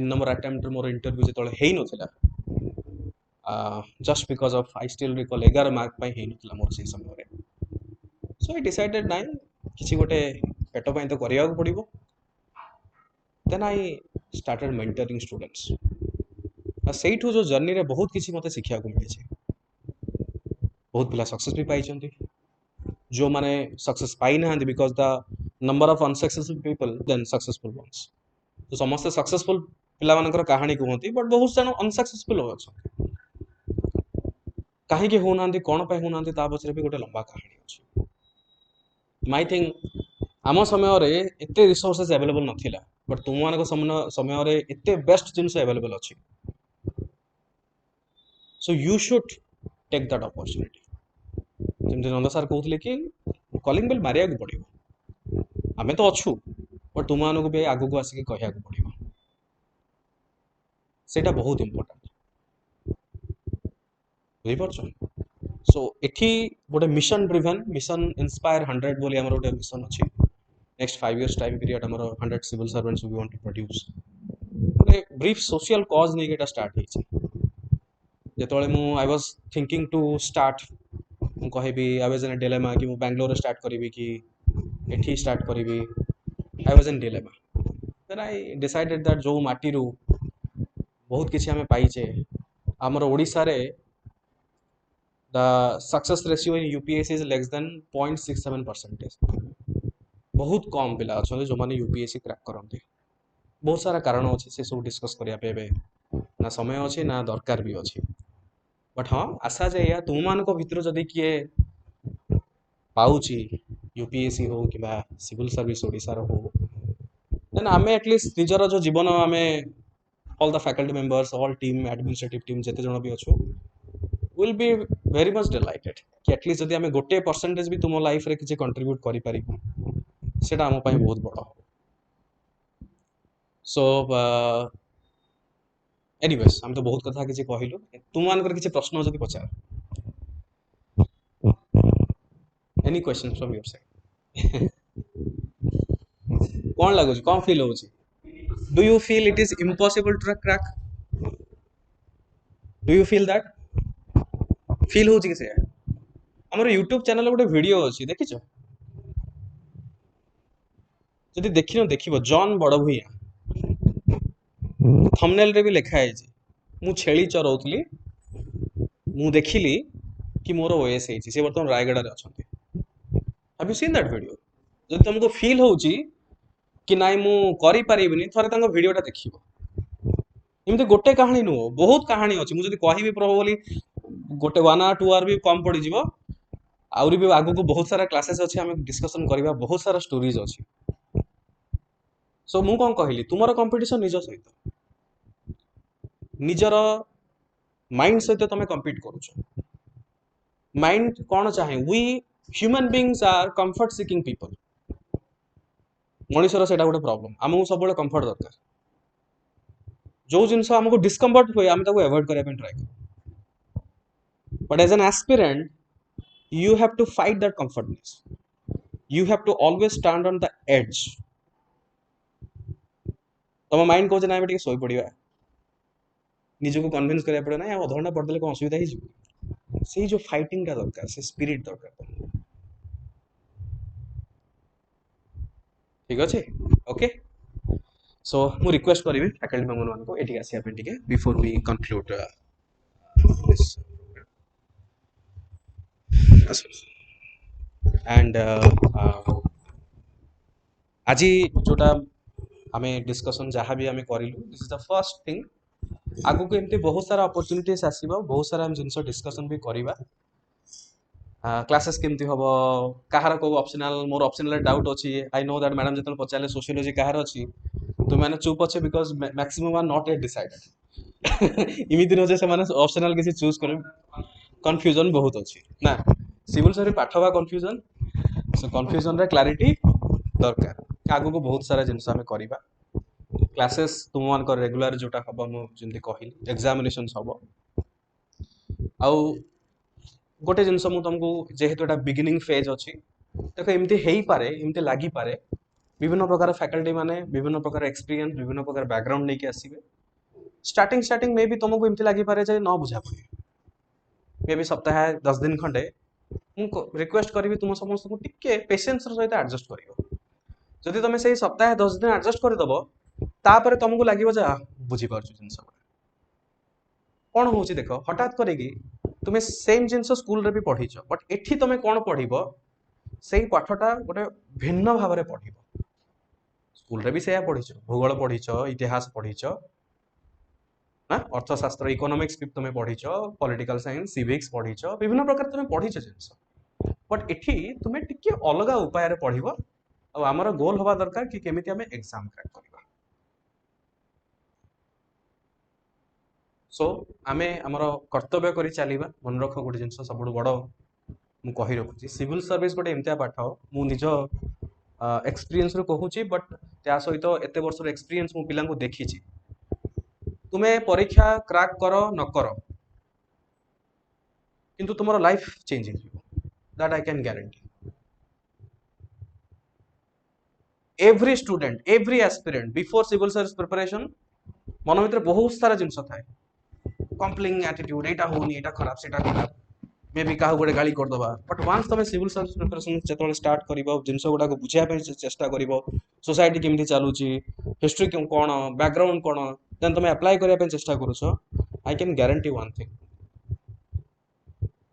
3 नंबर अटेम्प्ट मोर इंटरव्यू जेतोले हेई नथिला just because of I still recall 11 mark पाई हेई नथिला मोर से समय रे so I decided नाइ किसी गोटे पेट पई तो करिया को पड़िबो then I started mentoring students Sethu जो जर्नी रे बहुत किसी मते शिक्षा को मिले छे बहुत पिला सक्सेस भी पाई छंती जो माने सक्सेस पाई ना because the number of unsuccessful people then successful ones तो समस्त सक्सेसफुल पिला मानकर कहानी कहती बट बहुत जन अनसक्सेसफुल हो कहीं होना कौन पे होना ता पछरे भी गोटे लंबा कहानी अछि माई थिंक आम समय रे एते रिसोर्सेस अवेलेबल नथिला बट तुम मानको समय रे एते बेस्ट जिंस अवेलेबल अछि so you should take that opportunity जेमते नंद सर कहउतले कि कॉलिंग बेल मारिया को पड़िबो आमे तो अछु बट तुम मानको भी आगु को आसी के कहिया को पड़िबो ସେଇଟା ବହୁତ ଇମ୍ପୋର୍ଟାଣ୍ଟ ବୁଝିପାରୁଛ। ସो ଏଠି ଗୋଟେ ମିଶନ ଡ୍ରିଭେନ୍ ମିଶନ ଇନ୍ସପାୟାର 100 ବୋଲି ଆମର ଗୋଟେ ମିଶନ ଅଛି। ନେକ୍ସଟ 5 years ଟାଇମ୍ ପିରିୟଡ଼ ଆମର 100 civil servants we want to produce. ଗୋଟେ ବ୍ରିଫ୍ ସୋସିଆଲ କଜ୍ ନେଇକି ଏଟା ଷ୍ଟାର୍ଟ ହେଇଛି। ଯେତେବେଳେ ମୁଁ I was thinking to start, ମୁଁ କହିବି I was in a dilemma କି ମୁଁ ବାଙ୍ଗାଲୋରରେ ଷ୍ଟାର୍ଟ କରିବି କି ଏଠି ଷ୍ଟାର୍ଟ କରିବି। I was in dilemma. Then I decided that ଯେଉଁ ମାଟିରୁ ବହୁତ କିଛି ଆମେ ପାଇଛେ, ଆମର ଓଡ଼ିଶାରେ the success ratio in UPSC is less than 0.67%। ବହୁତ କମ୍ ପିଲା ଅଛନ୍ତି ଯେଉଁମାନେ यूपीएससी କ୍ରାକ୍ କରନ୍ତି। ବହୁତ ସାରା କାରଣ ଅଛି, ସେ ସବୁ ଡିସ୍କସ୍ କରିବା ପାଇଁ ଏବେ ନା ସମୟ ଅଛି ନା ଦରକାର ବି ଅଛି। ବଟ୍ ହଁ, ଆଶା ଯେ ଏଇଆ ତୁମମାନଙ୍କ ଭିତରୁ ଯଦି କିଏ ପାଉଛି यूपीएससी ହଉ କିମ୍ବା ସିଭିଲ୍ ସର୍ଭିସ୍ ଓଡ଼ିଶାର ହଉ, ଦେନ୍ ଆମେ ଆଟଲିଷ୍ଟ ନିଜର ଯେଉଁ ଜୀବନ ଆମେ all the faculty members all team administrative team ଯେତେ ଜଣ ବି ଅଛୁ will be very much delighted କି ଆଟଲିଷ୍ଟ ଯଦି ଆମେ ଗୋଟେ ପରସେଣ୍ଟେଜ ବି ତୁମ ଲାଇଫରେ କିଛି କଣ୍ଟ୍ରିବ୍ୟୁଟ୍ କରିପାରିବୁ, ସେଇଟା ଆମ ପାଇଁ ବହୁତ ବଡ଼। ସୋ ଏନିୱେଜ୍ ଆମେ ତ ବହୁତ କଥା କିଛି କହିଲୁ। ତୁମମାନଙ୍କର କିଛି ପ୍ରଶ୍ନ ଯଦି ପଚାର। Any question from your side? କ'ଣ ଲାଗୁଛି, କ'ଣ ଫିଲ୍ ହେଉଛି? Do you feel it is impossible to crack? Do you feel that? Feel ହେଉଛି କି ସେଇଆ? ଆମର ୟୁଟ୍ୟୁବ୍ ଚ୍ୟାନେଲ୍ ଗୋଟେ ଭିଡ଼ିଓ ଅଛି, ଦେଖିଛ? ଯଦି ଦେଖିନ ଦେଖିବ, ଜନ୍ ବଡ଼ଭୂଇଁଆ। ଥମ୍ବନେଲ୍ରେ ବି ଲେଖା ହେଇଛି, ମୁଁ ଛେଳି ଚରଉଥିଲି, ମୁଁ ଦେଖିଲି କି ମୋର ଓଏସ୍ ହେଇଛି। ସେ ବର୍ତ୍ତମାନ ରାୟଗଡ଼ାରେ ଅଛନ୍ତି। Have you seen that video? ଯଦି ତୁମକୁ ଫିଲ୍ ହେଉଛି କି ନାଇଁ ମୁଁ କରିପାରିବିନି, ଥରେ ତାଙ୍କ ଭିଡ଼ିଓଟା ଦେଖିବ। ଏମିତି ଗୋଟେ କାହାଣୀ ନୁହଁ, ବହୁତ କାହାଣୀ ଅଛି। ମୁଁ ଯଦି କହିବି ପ୍ରବଲି ଗୋଟେ 1 hour 2 hour ବି କମ୍ ପଡ଼ିଯିବ। ଆହୁରି ବି ଆଗକୁ ବହୁତ ସାରା କ୍ଲାସେସ୍ ଅଛି, ଆମେ ଡିସ୍କସନ୍ କରିବା, ବହୁତ ସାରା ଷ୍ଟୋରିଜ୍ ଅଛି। ସୋ ମୁଁ କ'ଣ କହିଲି, ତୁମର କମ୍ପିଟିସନ୍ ନିଜ ସହିତ, ନିଜର ମାଇଣ୍ଡ ସହିତ ତମେ କମ୍ପିଟ୍ କରୁଛ। ମାଇଣ୍ଡ କ'ଣ ଚାହେଁ? We human beings are comfort seeking people. मनुष्यर सेटा गोटे प्रॉब्लम, आमको सब कंफर्ट दरकार। जो जिनस आमको डिस्कम्फर्ट हुए आम एवॉइड करने ट्राई कर। But as an aspirant you have to fight that comfortness. You have to always stand on the edge. तुम माइंड कहे ना टे शोई पड़ा, निजको कन्विन्स करा पड़े ना अध घंटा पढ़दे कौन असुविधा हो, से जो फाइटिंग टा दरकार, से स्पिरिट दरकार। ठीक अच्छे, ओके। सो मु रिक्वेस्ट करी फैकल्टी मेंबर मान को एठी आसिया पे टिके before we conclude this and आज जोटा आमे डिस्कशन जहाँ भी आमे करिलु, this is the first thing. आगु को एमती बहुत सारा अपॉर्चुनिटीज आसीबा, बहुत सारा हम जिंस डिस्कशन भी करिबा। क्लासेस केमती हम, कहार को ऑप्शनल, मोर ऑप्शनल डाउट अच्छी। आई नो दैट मैडम जो पचारे सोशियोलॉजी कहार अच्छी, तुम मैंने चुप अच्छे because maximum are not yet decided. इमिति नुहे से ऑप्शनल किसी चूज कर, कन्फ्यूजन बहुत अच्छी ना। सिविल सर्विस पाठ बा कन्फ्यूजन, सो कन्फ्यूजन रे क्लारिटी दरकार। आगु को बहुत सारा जिनस आमे करिबा। क्लासेस तुम मान रेगुलर जोटा हम मुझे कहली एग्जामिनेशन हम आउ गोटे जिनस मु तुमको जेहेतु एटा बिगिनिंग फेज अच्छी, देखो एमती हो पारे, एमती लगी पारे विभिन्न प्रकार फैकल्टी माने विभिन्न प्रकार एक्सपीरियंस, विभिन्न प्रकार बैकग्राउंड नहीं आसबे। स्टार्टिंग मे भी तुमको एमती लगी पारे जे न बुझा पड़े, मे भी सप्ताह 10 दिन खंडे मु रिक्वेस्ट करी तुम समस्त को टिके पेशेंस सहित एडजस्ट करियो। जदि तुम से सप्ताह 10 दिन एडजस्ट करदेव, तापर तुमको लगे जे बुझी पार्छ जिनस कौन हूँ। देख हठात करी तुम सेम जिनस स्कूल रे भी पढ़ीच, बट एठी तुम कौन पढ़ से पाठटा गोटे भिन्न भाव में पढ़। स्कूल रे भी से पढ़ीच, भूगोल पढ़ीच, इतिहास पढ़ीच ना, अर्थशास्त्र इकोनॉमिक्स भी तुम पढ़ीच, पॉलिटिकल साइंस सिविक्स पढ़ीच, विभिन्न प्रकार तुम पढ़ीच जिनस। बट एठी तुम टिके अलग उपाय रे पढ़िबो। आ हमर गोल होबा दरकार कि केमिति हमें एग्जाम क्रैक करबा। सो आमे हमर कर्तव्य करी चलीबा। मन रख गोटे जिनस सब बड़ मु कहि रखुची, सिविल सर्विस गोटे एमतिया पाठ मु निज एक्सपीरियंस रो कहूची, बट त्या सहित एते वर्ष एक्सपीरियंस मु पिला को देखिची। तुम्हें परीक्षा क्रैक करो न करो किंतु तुमरो लाइफ चेंज हो that I can guarantee every student every aspirant before civil service preparation मन भीतर बहुत सारा जिनस थाए कम्प्लेनिंग एटीट्यूड एटा होनी एटा खराब सेटा खराब मे बी काहू गोटे गाली करदबा बट वंस तुम सिविल सर्विस प्रिपरेशन जो स्टार्ट कर जिनस गुड़ा बुझा चेष्टा कर सोसाइटी केमती चलुची हिस्ट्री कौन बैकग्राउंड कौन देन तुम अप्लाई करने चेष्टा करुच I can guarantee one thing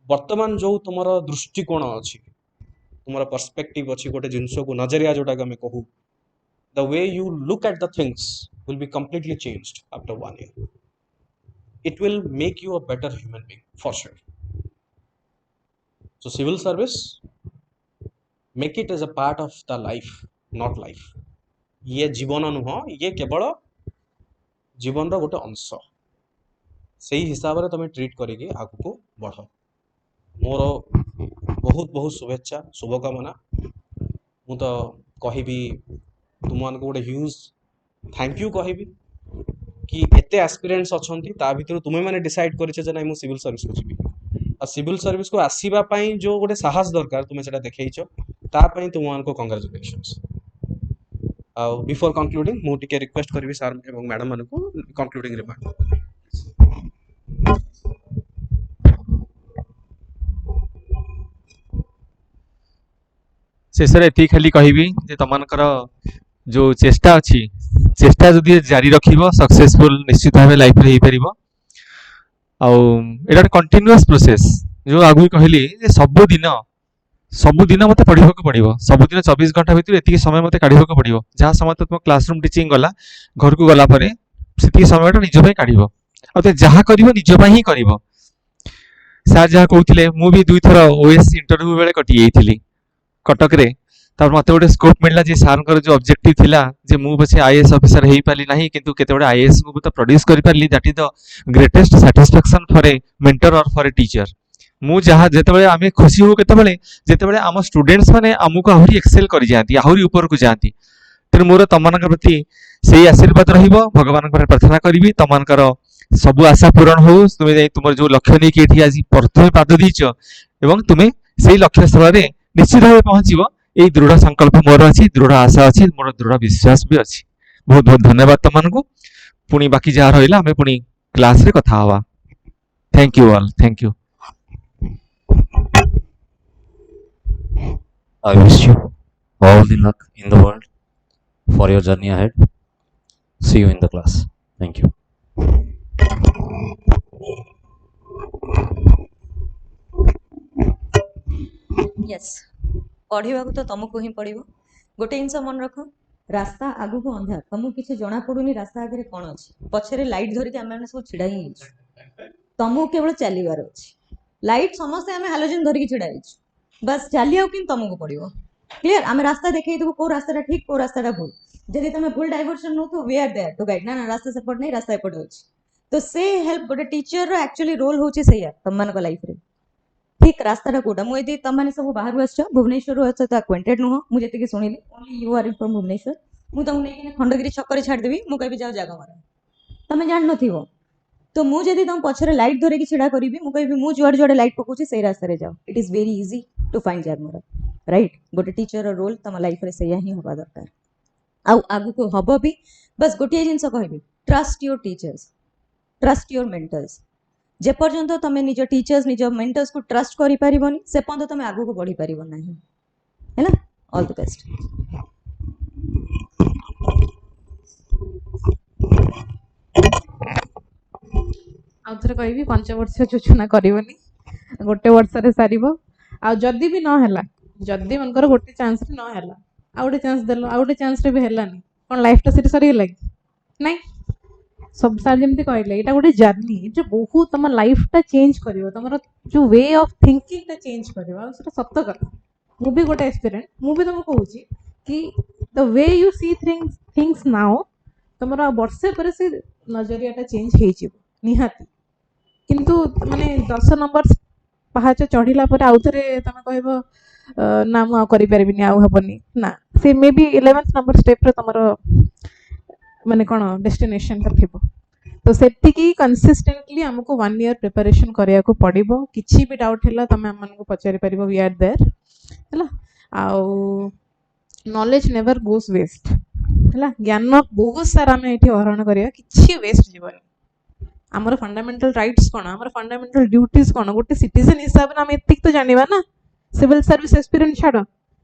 वर्तमान जो तुम दृष्टिकोण अच्छी तुम पर्सपेक्टिव अच्छी गोटे जिनस को नजरिया जोटा आम कहू the way you look at the things will B completely changed after 1 year. It will make you a better human being for sure. So civil service, make it as a part of the life, not life. ये जीवन नुह ये केवल जीवन रो गोटे अंश से हिसाब से तुम ट्रीट करिके आगु बढ़ मोर बहुत बहुत शुभेच्छा शुभकामना मु तो कहबी तुम मान गोटे ह्यूज थैंक यू कहबी कि एते एस्पिरेंट्स अछंती ता भितर तुमे माने डिसाइड करिछे जे नै मु सिविल सर्विस को जीबी आ सिविल सर्विस को आसीबा पई जो गोटे साहस दरकार तुमे सेटा देखैछो ता पई तुम मान को कांग्रेचुलेशंस आ बिफोर कंक्लूडिंग मु टिके रिक्वेस्ट करबी सर एवं मैडम मान को कंक्लूडिंग रिमार्क शेषରେ ଏତିକି ଖାଲି କହିବି ଯେ ତମମାନଙ୍କର जो चेष्टा अच्छी चेष्टा जदि जारी रखिबो सक्सेसफुल निश्चित भाव लाइफ रे ହେଇପାରିବ ଆଉ ଏଟା कंटिन्यूअस प्रोसेस जो आगु कहली जे सब दिन मते पढ़िବାକୁ पड़िबो सब दिन 24 घंटा भितर एतिकी समय मते काढिବାକୁ पड़िबो जहा समय तुम क्लासरूम टीचिंग गला घर को गला परे सेतिकी समयटा निज पई काढिबो आ ते जहा करिवो निज पई ही करिवो सर जहा कहउथिले मु भी दुई थर ओएस इंटरव्यू बेले कटि जाइथिली कटक रे तब मत गोटे स्कोप मिलला जे सार जो ऑब्जेक्टिव थिला जे मु पछे आईएएस ऑफिसर हेई पाली नाही किंतु केते बडे आईएएस को तो प्रोड्यूस करि पारली that is the greatest satisfaction for a mentor और फॉर ए टीचर मु जहा जेते बडे आमे खुशी हो जेते बडे आम स्टूडेंट्स माने आमुको आहुरी एक्सेल करि जांती आहुरी ऊपर को जांती तेन मोर तमनक प्रति सेही आशीर्वाद रहिबो भगवान पर प्रार्थना करिवि तमनकर सब आशा पूरण हो तुमे तुमर जो लक्ष्य नै कि एठी आज प्रथम पाद दीचो एवं तुमे सेही लक्ष्य स्थल रे निश्चित भाव पहुंचीबो यही दृढ़ संकल्प मोर अच्छी दृढ़ आशा अच्छी मोर दृढ़ विश्वास भी अच्छी बहुत बहुत धन्यवाद तुमको पुणी बाकी जहाँ रहा आम पुणी क्लास रे कथा हवा thank you all thank you I wish you all the luck in the world for your journey ahead. See you in the class. Thank you. Yes पढ़ा तो तुमको ही पड़ो गोटे जिनस मन रख रास्ता आगु को अंधार तुमको किसी जना पड़ूनी रास्ता आगे कौन अच्छी पछरे लाइट धरिक आम सब छिड़ा ही तुमको केवल चलवार अच्छी लाइट समस्ते आम हालोजन धरिक छिड़ा बस चलिया कि तुमको पड़ो क्लीयर आम रास्ता देखे देव कौ रास्ता ठीक कौ रास्ता भूल जदि तुम भूल डाइवर्सन नो तो we are there to guide ना रास्ता सेपट नहीं रास्ता एपट अच्छी तो से हेल्प गोटे टीचर एक्चुअली रोल होची सैया तुम मान लाइफ रे ठीक रास्ता कोटा मुझे तुम मैंने सब बाहर आस भुवनेश्वर आस तो आक्वेंटेड नुह मुझे शुणिली only you are from Bhubaneswar मुझे तुमको नहीं खंडगिरी छक छाड़देवी मुझे कह जाओ जगह मार तुम जान नथिबो तो मुझे तुम पछरे लाइट धरिकी छिड़ा करी मुझे मुझे जुआड़े जुआड़े लाइट पकाउछि से रास्ता जाओ it is very easy to find जगमर राइट गोटे टीचर रोल तुम लाइफ रे सैया ही हवा दरकार आगु को हम भी बस गोटे जिनस कहबी trust your teachers trust your mentors जेपर्यंत तुम निज टीचर्स निज मेंटर्स को ट्रस्ट करि परिबोनी से पर्यंत तुम आगु को बढ़ी परिबो नाही है ना ऑल द बेस्ट आउथरे कहबी 5 वर्ष योजना करबनी गोटे वर्ष रे सारिबो आ जदी भी न हैला जदी मनकर गोटे चांस रे न हैला आ गोटे चांस देलो आ गोटे चांस रे भी हैलानी कोन लाइफ टा सरी गेला नहीं सब सार जमती कहले एटा गोटे जर्नी जो बहुत तुम लाइफ टा चेंज करिवो तुमर जो वे ऑफ थिंकिंग टा चेंज करिवो आ सेटा सत्य कथा मु भी गोटे एक्सपीरियंस मु भी तुमको कहूची कि the way you see things now तुमर वर्षे पर से नजरिया टा चेंज हे जिवो निहाती किंतु माने 10 नंबर पहाच चढ़िला पर आउथरे तमे कहबो ना मु आ करि परबिनी आ हबनी ना से may be 11th number step रे तुमर माने कोन डेस्टिनेशन का थिबो तो सेटिकी कंसिस्टेंटली हमको 1 ईयर प्रिपरेशन करिया को पड़िबो किछि भी डाउट हैला तमे हम को पचारि परिबो वी आर देयर हैला आउ नॉलेज नेवर गोस वेस्ट हैला ज्ञान बहुत सारा हम एठी हरण करिया किछि वेस्ट जीवनी हमर फंडामेंटल राइट्स कोन हमर फंडामेंटल ड्यूटीज कोन गोटे सिटीजन हिसाब रे हम एतिक तो जानिबा ना सिविल सर्विस एस्पिरेंट छाड़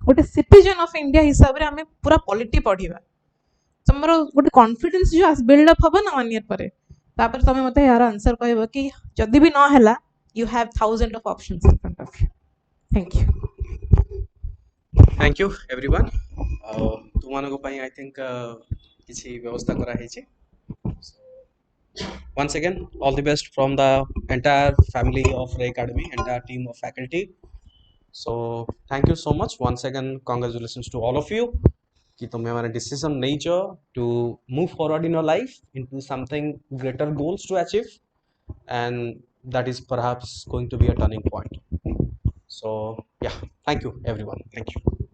गोटे सिटीजन ऑफ इंडिया हिसाब रे हम पूरा पॉलिटी पढ़िबा तुमरो गोटे कॉन्फिडेंस जो बिल्ड अप हबो ना 1 ईयर परे तापर तमे मते यार आंसर कहबो कि जदी भी न हैला you have thousand of options in front of you thank you thank you everyone तुमनको पई आई थिंक किछि व्यवस्था करा हेछि once again all the best from the entire family of Ray Academy, entire team of faculty. So thank you so much once again, congratulations to all of you कि तुम्हें हमारा डिसीजन नहीं जो to move forward in your life into something greater goals to achieve, and that is perhaps going to be a turning point. So yeah, thank you everyone, thank you.